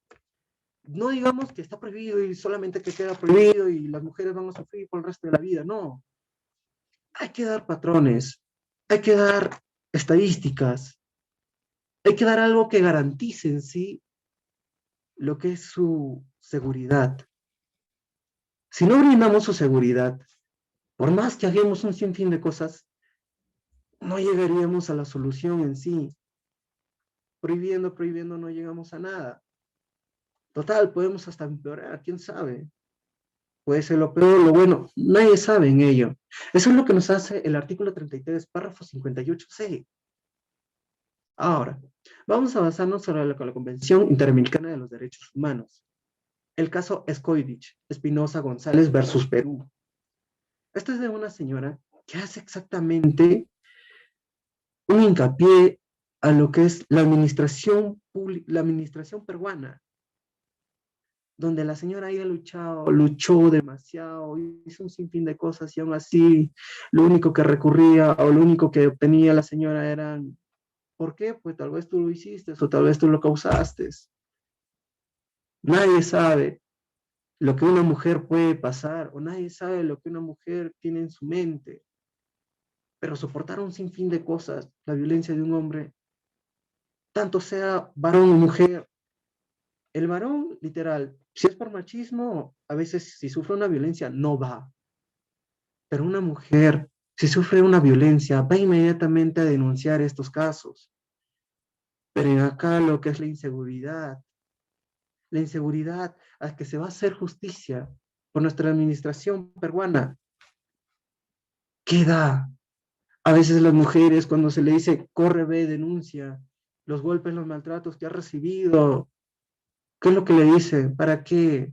No digamos que está prohibido y solamente que queda prohibido y las mujeres van a sufrir por el resto de la vida, no. Hay que dar patrones, hay que dar estadísticas, hay que dar algo que garantice en sí lo que es su seguridad. Si no brindamos su seguridad, por más que hagamos un sinfín de cosas, no llegaríamos a la solución en sí. Prohibiendo no llegamos a nada. Total, podemos hasta empeorar, quién sabe. puede ser lo peor, lo bueno, nadie sabe en ello. Eso es lo que nos hace el artículo 33, párrafo 58C. Ahora, vamos a basarnos sobre la Convención Interamericana de los Derechos Humanos. El caso Escoivich, Espinosa González versus Perú. Esto es de una señora que hace exactamente un hincapié a lo que es la administración pública, la administración peruana, donde la señora ahí ha luchó demasiado, hizo un sinfín de cosas y aún así lo único que recurría o lo único que obtenía la señora eran, ¿por qué? Pues tal vez tú lo hiciste o tal vez tú lo causaste. Nadie sabe lo que una mujer puede pasar o nadie sabe lo que una mujer tiene en su mente. Pero soportar un sinfín de cosas, la violencia de un hombre, tanto sea varón o mujer. El varón, literal, si es por machismo, a veces si sufre una violencia no va. Pero una mujer, si sufre una violencia, va inmediatamente a denunciar estos casos. Pero acá lo que es la inseguridad a que se va a hacer justicia por nuestra administración peruana, queda. A veces las mujeres, cuando se le dice, corre, ve, denuncia, los golpes, los maltratos que ha recibido, ¿qué es lo que le dice? ¿Para qué?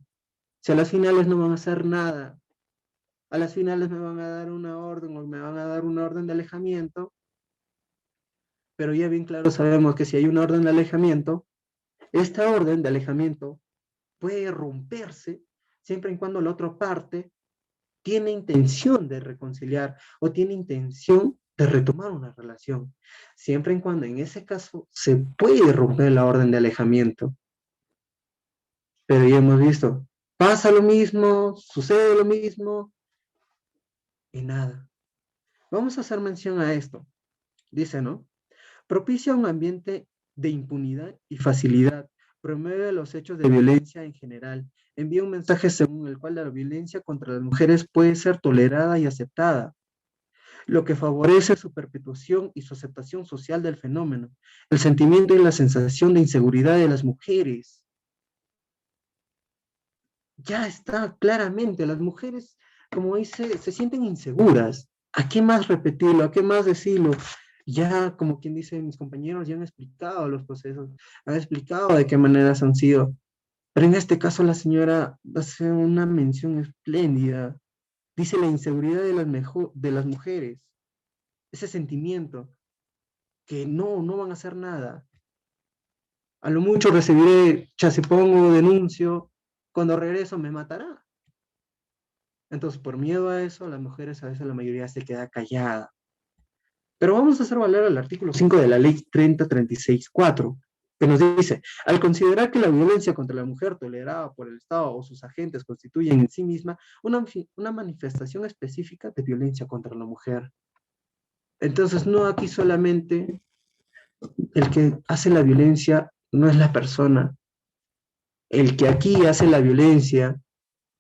Si a las finales no van a hacer nada, a las finales me van a dar una orden o me van a dar una orden de alejamiento, pero ya bien claro sabemos que si hay una orden de alejamiento, esta orden de alejamiento puede romperse siempre y cuando la otra parte tiene intención de reconciliar o tiene intención de retomar una relación, siempre y cuando en ese caso se puede romper la orden de alejamiento. Pero ya hemos visto, pasa lo mismo, sucede lo mismo y nada. Vamos a hacer mención a esto. Dice, ¿no? Propicia un ambiente de impunidad y facilidad, promueve los hechos de violencia en general, envía un mensaje según el cual la violencia contra las mujeres puede ser tolerada y aceptada, lo que favorece su perpetuación y su aceptación social del fenómeno, el sentimiento y la sensación de inseguridad de las mujeres. Ya está claramente, las mujeres, como dice, se sienten inseguras. ¿A qué más repetirlo? ¿A qué más decirlo? Ya, como quien dice, mis compañeros ya han explicado los procesos, han explicado de qué maneras han sido. Pero en este caso la señora hace una mención espléndida. Dice la inseguridad de las mujeres, ese sentimiento que no van a hacer nada. A lo mucho recibiré chacipongo, denuncio, cuando regreso me matará. Entonces, por miedo a eso, las mujeres a veces la mayoría se queda callada. Pero vamos a hacer valer el artículo 5 de la ley 3036-4, que nos dice, al considerar que la violencia contra la mujer tolerada por el Estado o sus agentes constituye en sí misma una manifestación específica de violencia contra la mujer. Entonces, no aquí solamente el que hace la violencia no es la persona. El que aquí hace la violencia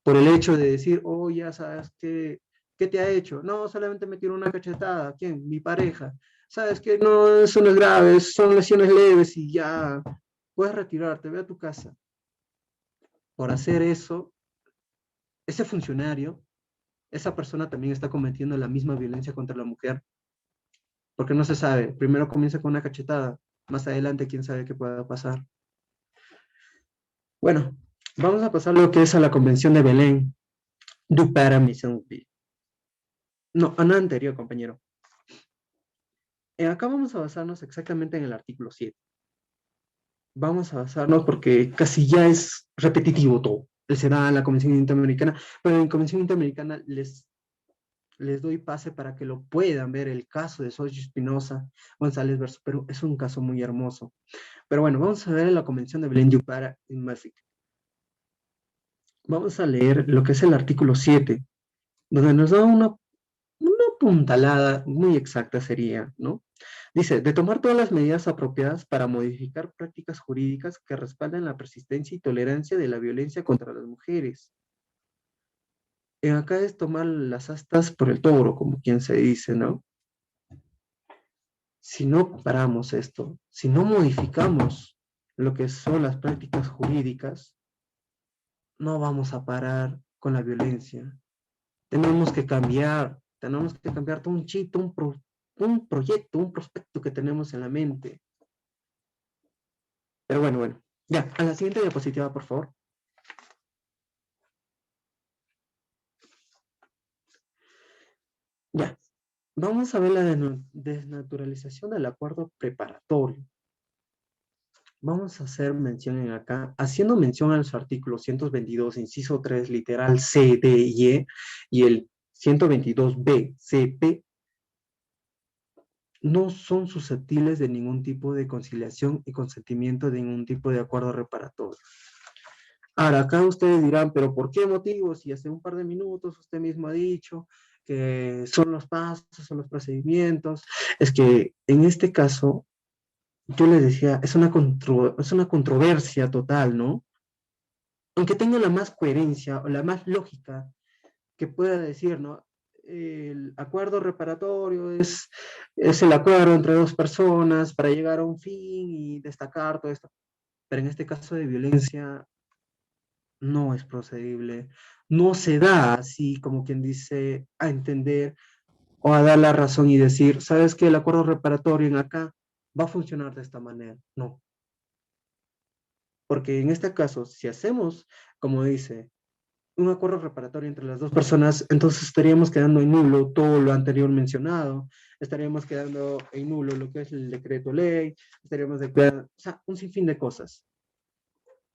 por el hecho de decir, oh, ya sabes, ¿qué te ha hecho? No, solamente me tiró una cachetada. ¿Quién? Mi pareja. Sabes que no, eso no es grave, son lesiones leves y ya puedes retirarte, ve a tu casa. Por hacer eso, ese funcionario, esa persona también está cometiendo la misma violencia contra la mujer. Porque no se sabe. Primero comienza con una cachetada. Más adelante, quién sabe qué pueda pasar. Bueno, vamos a pasar lo que es a la Convención de Belén du Pará Missionville. No, a nada anterior, compañero. Acá vamos a basarnos exactamente en el artículo 7. Vamos a basarnos porque casi ya es repetitivo todo. Se da en la Convención Interamericana, pero en la Convención Interamericana les doy pase para que lo puedan ver, el caso de Xochitl Espinosa González versus Perú. Es un caso muy hermoso. Pero bueno, vamos a ver la Convención de Belén du Pará en Murphy. Vamos a leer lo que es el artículo 7, donde nos da una puntalada muy exacta sería, ¿no? Dice, de tomar todas las medidas apropiadas para modificar prácticas jurídicas que respalden la persistencia y tolerancia de la violencia contra las mujeres. Acá es tomar las astas por el toro, como quien se dice, ¿no? Si no paramos esto, si no modificamos lo que son las prácticas jurídicas, no vamos a parar con la violencia. Tenemos que cambiar todo un chip, un proyecto, un prospecto que tenemos en la mente. Pero bueno. Ya, a la siguiente diapositiva, por favor. Ya, vamos a ver la desnaturalización del acuerdo preparatorio. Vamos a hacer mención acá, haciendo mención a los artículos 122, inciso 3, literal C, D y E, y el 122B, C, P, no son susceptibles de ningún tipo de conciliación y consentimiento de ningún tipo de acuerdo reparatorio. Ahora, acá ustedes dirán, ¿pero por qué motivos? Si hace un par de minutos usted mismo ha dicho que son los pasos, son los procedimientos. Es que en este caso, yo les decía, es una controversia total, ¿no? Aunque tenga la más coherencia o la más lógica que pueda decir, ¿no? El acuerdo reparatorio es el acuerdo entre dos personas para llegar a un fin y destacar todo esto. Pero en este caso de violencia no es procedible. No se da así como quien dice a entender o a dar la razón y decir, ¿sabes qué? El acuerdo reparatorio en acá va a funcionar de esta manera. No. Porque en este caso, si hacemos, como dice, un acuerdo reparatorio entre las dos personas, entonces estaríamos quedando en nulo todo lo anterior mencionado, estaríamos quedando en nulo lo que es el decreto ley, estaríamos de quedar, o sea, un sinfín de cosas.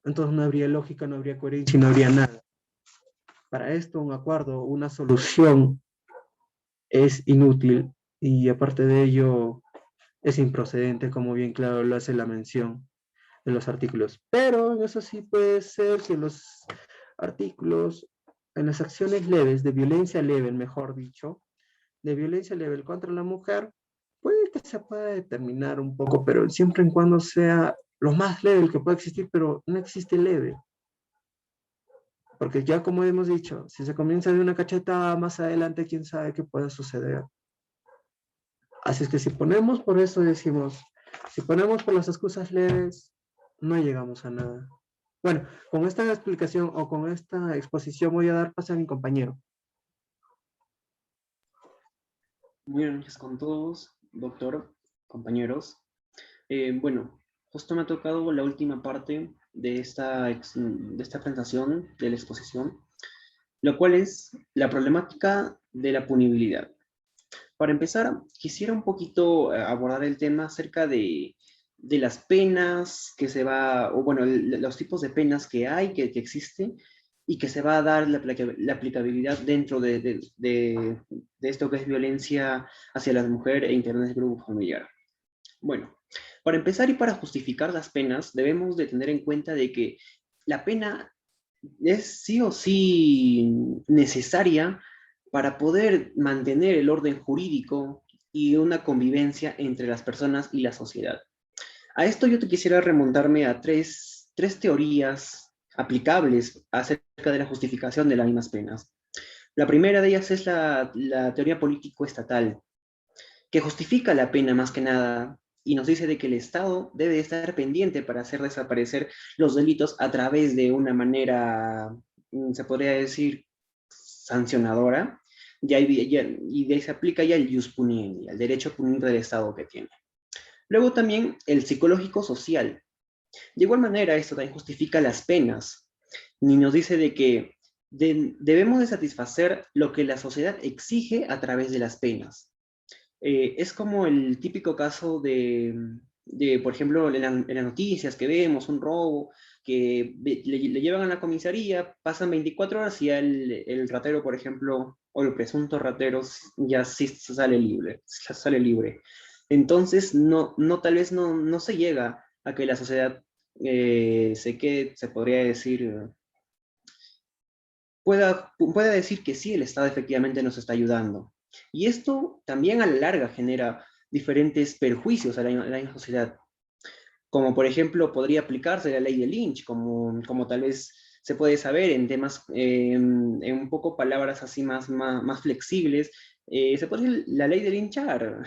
Entonces no habría lógica, no habría coherencia, no habría nada. Para esto, un acuerdo, una solución es inútil y aparte de ello es improcedente, como bien claro lo hace la mención en los artículos. Pero en eso sí puede ser que los artículos, en las acciones leves, de violencia leve, mejor dicho, de violencia leve contra la mujer, puede que se pueda determinar un poco, pero siempre y cuando sea lo más leve que pueda existir, pero no existe leve. Porque ya como hemos dicho, si se comienza de una cachetada más adelante, quién sabe qué pueda suceder. Así es que si ponemos por eso decimos, si ponemos por las excusas leves, no llegamos a nada. Bueno, con esta explicación o con esta exposición voy a dar paso a mi compañero. Muy buenas noches con todos, doctor, compañeros. Bueno, justo me ha tocado la última parte de esta presentación, de la exposición, lo cual es la problemática de la punibilidad. Para empezar, quisiera un poquito abordar el tema acerca de las penas que se va, o bueno, los tipos de penas que hay, que existen, y que se va a dar la aplicabilidad dentro de esto que es violencia hacia la mujer e internet del grupo familiar. Bueno, para empezar y para justificar las penas, debemos de tener en cuenta de que la pena es sí o sí necesaria para poder mantener el orden jurídico y una convivencia entre las personas y la sociedad. A esto yo te quisiera remontarme a tres teorías aplicables acerca de la justificación de las mismas penas. La primera de ellas es la teoría político-estatal, que justifica la pena más que nada y nos dice de que el Estado debe estar pendiente para hacer desaparecer los delitos a través de una manera, se podría decir, sancionadora, y de ahí se aplica ya el jus puniendi, el derecho a punir del Estado que tiene. Luego también el psicológico-social. De igual manera, esto también justifica las penas, y nos dice de que debemos de satisfacer lo que la sociedad exige a través de las penas. Es como el típico caso por ejemplo, en las noticias que vemos, un robo, que le llevan a la comisaría, pasan 24 horas y ya el ratero, por ejemplo, o el presunto ratero ya sí sale libre. Entonces, tal vez no se llega a que la sociedad se podría decir, pueda decir que sí, el Estado efectivamente nos está ayudando. Y esto también a la larga genera diferentes perjuicios a la sociedad. Como por ejemplo podría aplicarse la ley de Lynch, como tal vez se puede saber en temas, en un poco palabras así más flexibles, se podría la ley de linchar.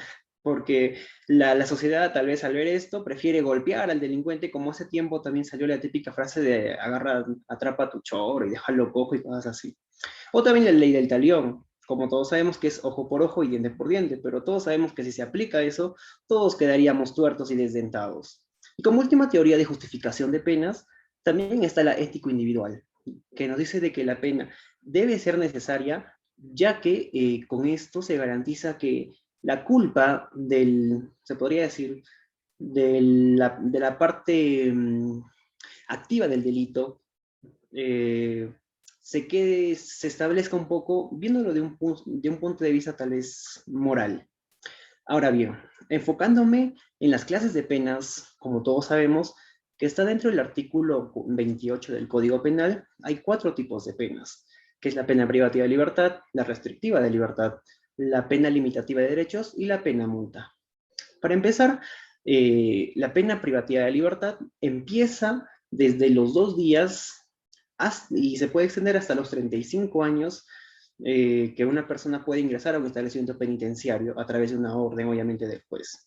porque la sociedad tal vez al ver esto prefiere golpear al delincuente, como hace tiempo también salió la típica frase de agarra, atrapa a tu choro y déjalo cojo y cosas así. O también la ley del talión, como todos sabemos que es ojo por ojo y diente por diente, pero todos sabemos que si se aplica eso, todos quedaríamos tuertos y desdentados. Y como última teoría de justificación de penas, también está la ético individual, que nos dice de que la pena debe ser necesaria, ya que con esto se garantiza que la culpa se podría decir, de la parte activa del delito, se establezca un poco, viéndolo de un punto de vista tal vez moral. Ahora bien, enfocándome en las clases de penas, como todos sabemos, que está dentro del artículo 28 del Código Penal, hay 4 tipos de penas, que es la pena privativa de libertad, la restrictiva de libertad, la pena limitativa de derechos y la pena multa. Para empezar, la pena privativa de libertad empieza desde los 2 días y se puede extender hasta los 35 años que una persona puede ingresar a un establecimiento penitenciario a través de una orden, obviamente, del juez.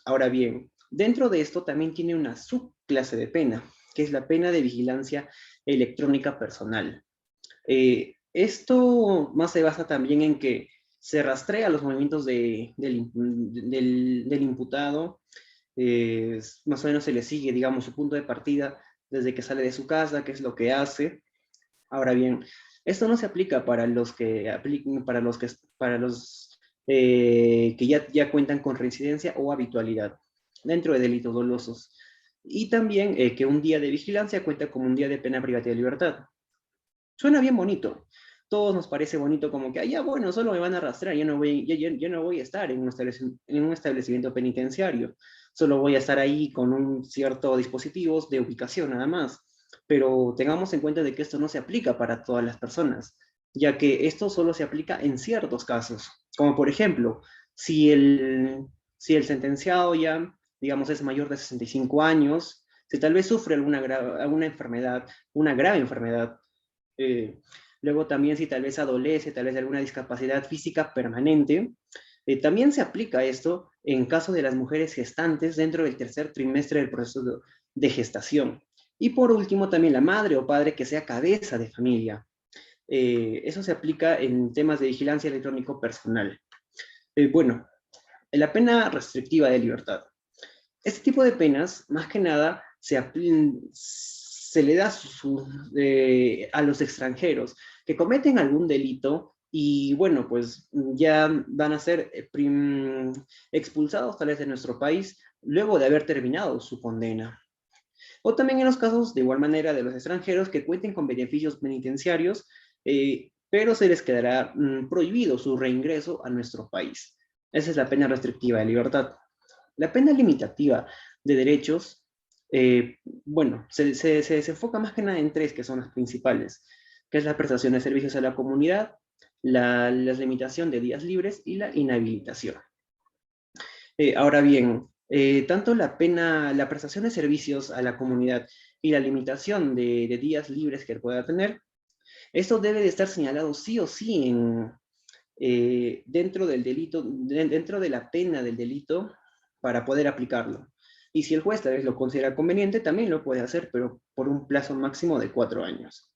Ahora bien, dentro de esto también tiene una subclase de pena, que es la pena de vigilancia electrónica personal. Esto más se basa también en que se rastrea los movimientos del imputado, más o menos se le sigue, digamos, su punto de partida desde que sale de su casa, qué es lo que hace. Ahora bien, esto no se aplica para los que ya cuentan con reincidencia o habitualidad dentro de delitos dolosos. Y también que un día de vigilancia cuenta como un día de pena privativa de libertad. Suena bien bonito. Todos nos parece bonito como que, ya bueno, solo me van a arrastrar, yo no voy a estar en un establecimiento penitenciario, solo voy a estar ahí con un cierto dispositivos de ubicación nada más. Pero tengamos en cuenta de que esto no se aplica para todas las personas, ya que esto solo se aplica en ciertos casos, como por ejemplo, si el sentenciado ya, digamos, es mayor de 65 años, si tal vez sufre alguna enfermedad, una grave enfermedad, luego también si tal vez adolece, tal vez de alguna discapacidad física permanente, también se aplica esto en caso de las mujeres gestantes dentro del 3er trimestre del proceso de gestación. Y por último también la madre o padre que sea cabeza de familia. Eso se aplica en temas de vigilancia electrónico personal. Bueno, la pena restrictiva de libertad. Este tipo de penas, más que nada, se le da a los extranjeros que cometen algún delito y bueno, pues ya van a ser expulsados tal vez de nuestro país luego de haber terminado su condena. O también en los casos, de igual manera, de los extranjeros que cuenten con beneficios penitenciarios, pero se les quedará prohibido su reingreso a nuestro país. Esa es la pena restrictiva de libertad. La pena limitativa de derechos, bueno, se enfoca más que nada en 3 que son las principales, que es la prestación de servicios a la comunidad, la limitación de días libres y la inhabilitación. Ahora bien, tanto la prestación de servicios a la comunidad y la limitación de días libres que pueda tener, esto debe de estar señalado sí o sí dentro del delito, dentro de la pena del delito para poder aplicarlo. Y si el juez tal vez lo considera conveniente, también lo puede hacer, pero por un plazo máximo de 4 años.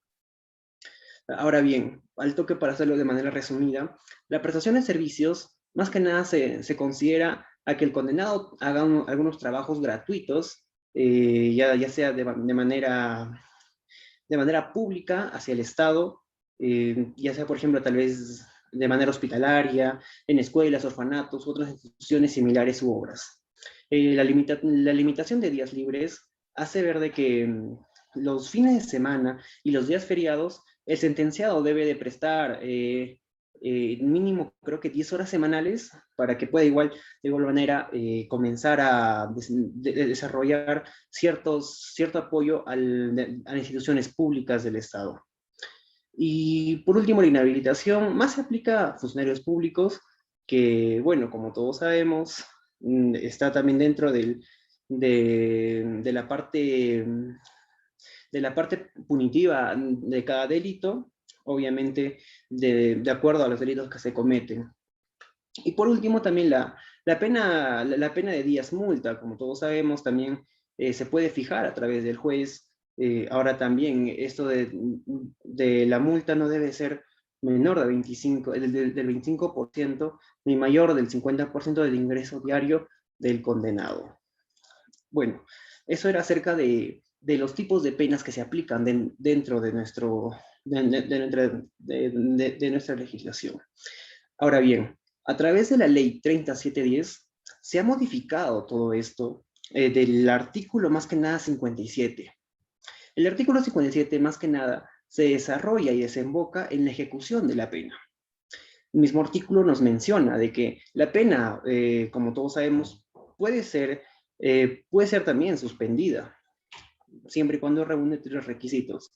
Ahora bien, al toque para hacerlo de manera resumida, la prestación de servicios más que nada se considera a que el condenado haga algunos trabajos gratuitos, ya sea de manera pública hacia el Estado, ya sea por ejemplo tal vez de manera hospitalaria, en escuelas, orfanatos, u otras instituciones similares u obras. La limitación de días libres hace ver de que los fines de semana y los días feriados, el sentenciado debe de prestar mínimo creo que 10 horas semanales para que pueda de igual manera comenzar a desarrollar cierto apoyo a las instituciones públicas del Estado. Y por último, la inhabilitación más se aplica a funcionarios públicos que, bueno, como todos sabemos, está también dentro de la parte punitiva de cada delito, obviamente de acuerdo a los delitos que se cometen. Y por último, también la pena de días multa, como todos sabemos, también se puede fijar a través del juez. Ahora también esto de la multa no debe ser menor de 25, del 25% ni mayor del 50% del ingreso diario del condenado. Bueno, eso era acerca de los tipos de penas que se aplican dentro de nuestra legislación. Ahora bien, a través de la ley 3710 se ha modificado todo esto del artículo más que nada 57. El artículo 57 más que nada se desarrolla y desemboca en la ejecución de la pena. El mismo artículo nos menciona de que la pena, como todos sabemos, puede ser también suspendida, siempre y cuando reúne 3 requisitos.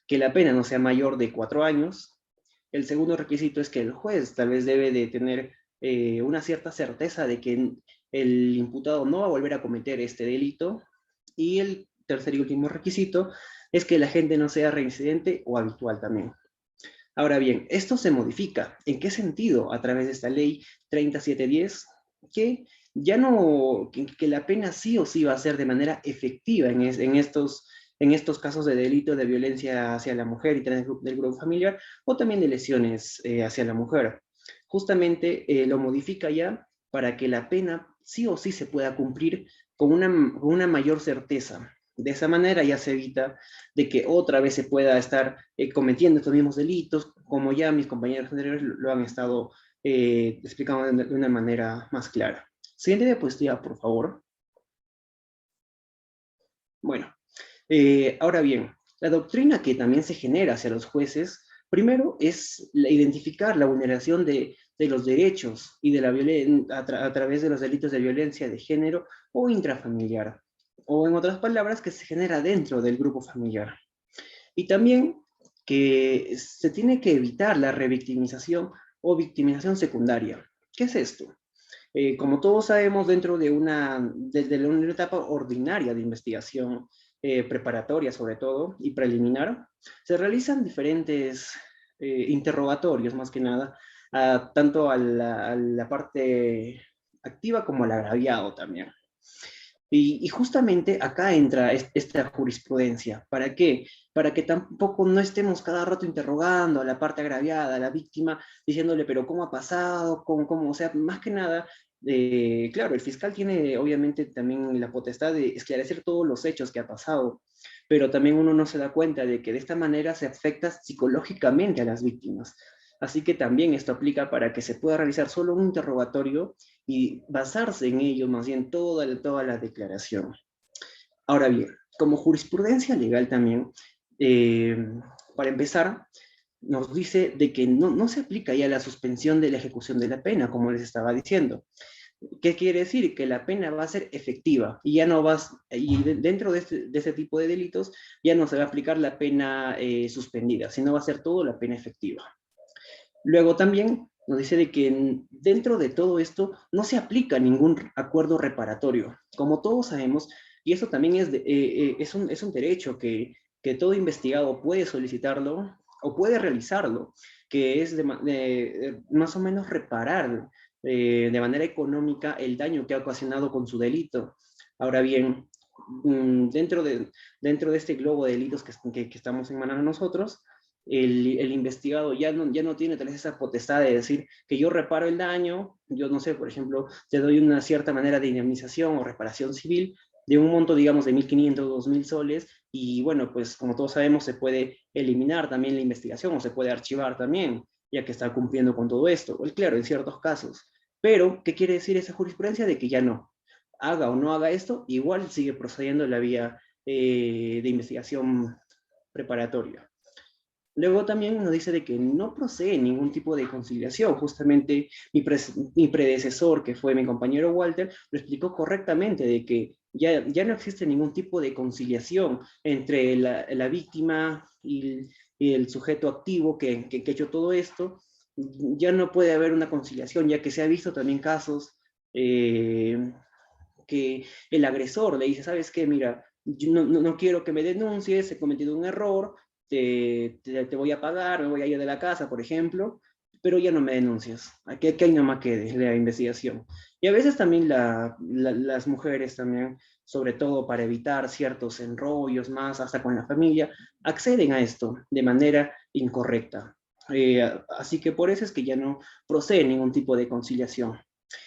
Que la pena no sea mayor de 4 años. El segundo requisito es que el juez tal vez debe de tener una cierta certeza de que el imputado no va a volver a cometer este delito. Y el tercer y último requisito es que la gente no sea reincidente o habitual también. Ahora bien, esto se modifica. ¿En qué sentido? A través de esta ley 3710, que ya no, que la pena sí o sí va a ser de manera efectiva en estos casos de delito de violencia hacia la mujer y del grupo familiar, o también de lesiones hacia la mujer. Justamente lo modifica ya para que la pena sí o sí se pueda cumplir con una mayor certeza. De esa manera ya se evita de que otra vez se pueda estar cometiendo estos mismos delitos, como ya mis compañeros anteriores lo han estado explicando de una manera más clara. Siguiente diapositiva, por favor. Bueno, ahora bien, la doctrina que también se genera hacia los jueces, primero es identificar la vulneración de los derechos y de la a través de los delitos de violencia de género o intrafamiliar, o en otras palabras, que se genera dentro del grupo familiar. Y también que se tiene que evitar la revictimización o victimización secundaria. ¿Qué es esto? Como todos sabemos, dentro de desde una etapa ordinaria de investigación, preparatoria sobre todo, y preliminar, se realizan diferentes interrogatorios, más que nada, tanto a la parte activa como al agraviado también. Y justamente acá entra esta jurisprudencia. ¿Para qué? Para que tampoco no estemos cada rato interrogando a la parte agraviada, a la víctima, diciéndole, pero ¿cómo ha pasado? ¿Cómo? O sea, más que nada, claro, el fiscal tiene obviamente también la potestad de esclarecer todos los hechos que ha pasado, pero también uno no se da cuenta de que de esta manera se afecta psicológicamente a las víctimas. Así que también esto aplica para que se pueda realizar solo un interrogatorio y basarse en ello más bien toda la declaración. Ahora bien, como jurisprudencia legal también, para empezar, nos dice de que no se aplica ya la suspensión de la ejecución de la pena, como les estaba diciendo. ¿Qué quiere decir? Que la pena va a ser efectiva y ya no dentro de este tipo de delitos ya no se va a aplicar la pena suspendida, sino va a ser todo la pena efectiva. Luego también nos dice de que dentro de todo esto no se aplica ningún acuerdo reparatorio. Como todos sabemos, y eso también es un derecho que todo investigado puede solicitarlo o puede realizarlo, que es más o menos reparar de manera económica el daño que ha ocasionado con su delito. Ahora bien, dentro de este globo de delitos que estamos emanando nosotros, el investigado ya no tiene tal vez esa potestad de decir que yo reparo el daño, yo no sé, por ejemplo, te doy una cierta manera de indemnización o reparación civil de un monto, digamos, de 1.500, 2.000 soles, y bueno, pues como todos sabemos, se puede eliminar también la investigación o se puede archivar también, ya que está cumpliendo con todo esto. Pues claro, en ciertos casos. Pero, ¿qué quiere decir esa jurisprudencia? De que ya no. Haga o no haga esto, igual sigue procediendo la vía de investigación preparatoria. Luego también nos dice de que no procede ningún tipo de conciliación. Justamente mi predecesor, que fue mi compañero Walter, lo explicó correctamente de que ya no existe ningún tipo de conciliación entre la víctima y el sujeto activo que ha hecho todo esto. Ya no puede haber una conciliación, ya que se ha visto también casos que el agresor le dice, ¿sabes qué? Mira, yo no quiero que me denuncies, he cometido un error, te voy a pagar, me voy a ir de la casa, por ejemplo, pero ya no me denuncias. Aquí hay nomás quede la investigación. Y a veces también las mujeres también, sobre todo para evitar ciertos enrollos más, hasta con la familia, acceden a esto de manera incorrecta. Así que por eso es que ya no procede ningún tipo de conciliación.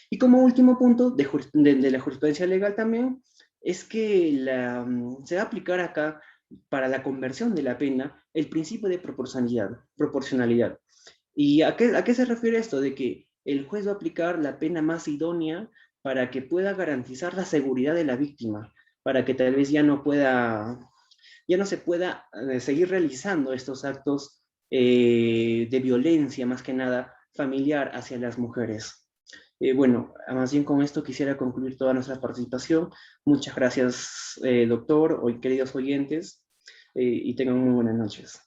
Y como último punto de la jurisprudencia legal también, es que se va a aplicar acá para la conversión de la pena el principio de proporcionalidad. ¿Y a qué se refiere esto? De que el juez va a aplicar la pena más idónea para que pueda garantizar la seguridad de la víctima, para que tal vez ya no se pueda seguir realizando estos actos de violencia, más que nada familiar hacia las mujeres. Bueno, más bien con esto quisiera concluir toda nuestra participación. Muchas gracias, doctor, hoy queridos oyentes, y tengan muy buenas noches.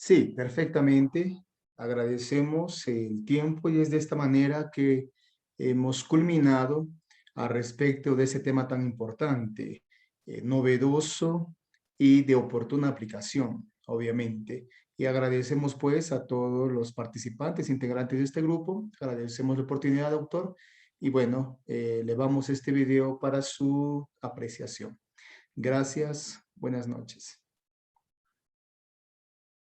Sí, perfectamente. Agradecemos el tiempo y es de esta manera que hemos culminado al respecto de ese tema tan importante, novedoso y de oportuna aplicación, obviamente. Y agradecemos pues a todos los participantes, integrantes de este grupo. Agradecemos la oportunidad, doctor. Y bueno, le vamos este video para su apreciación. Gracias. Buenas noches.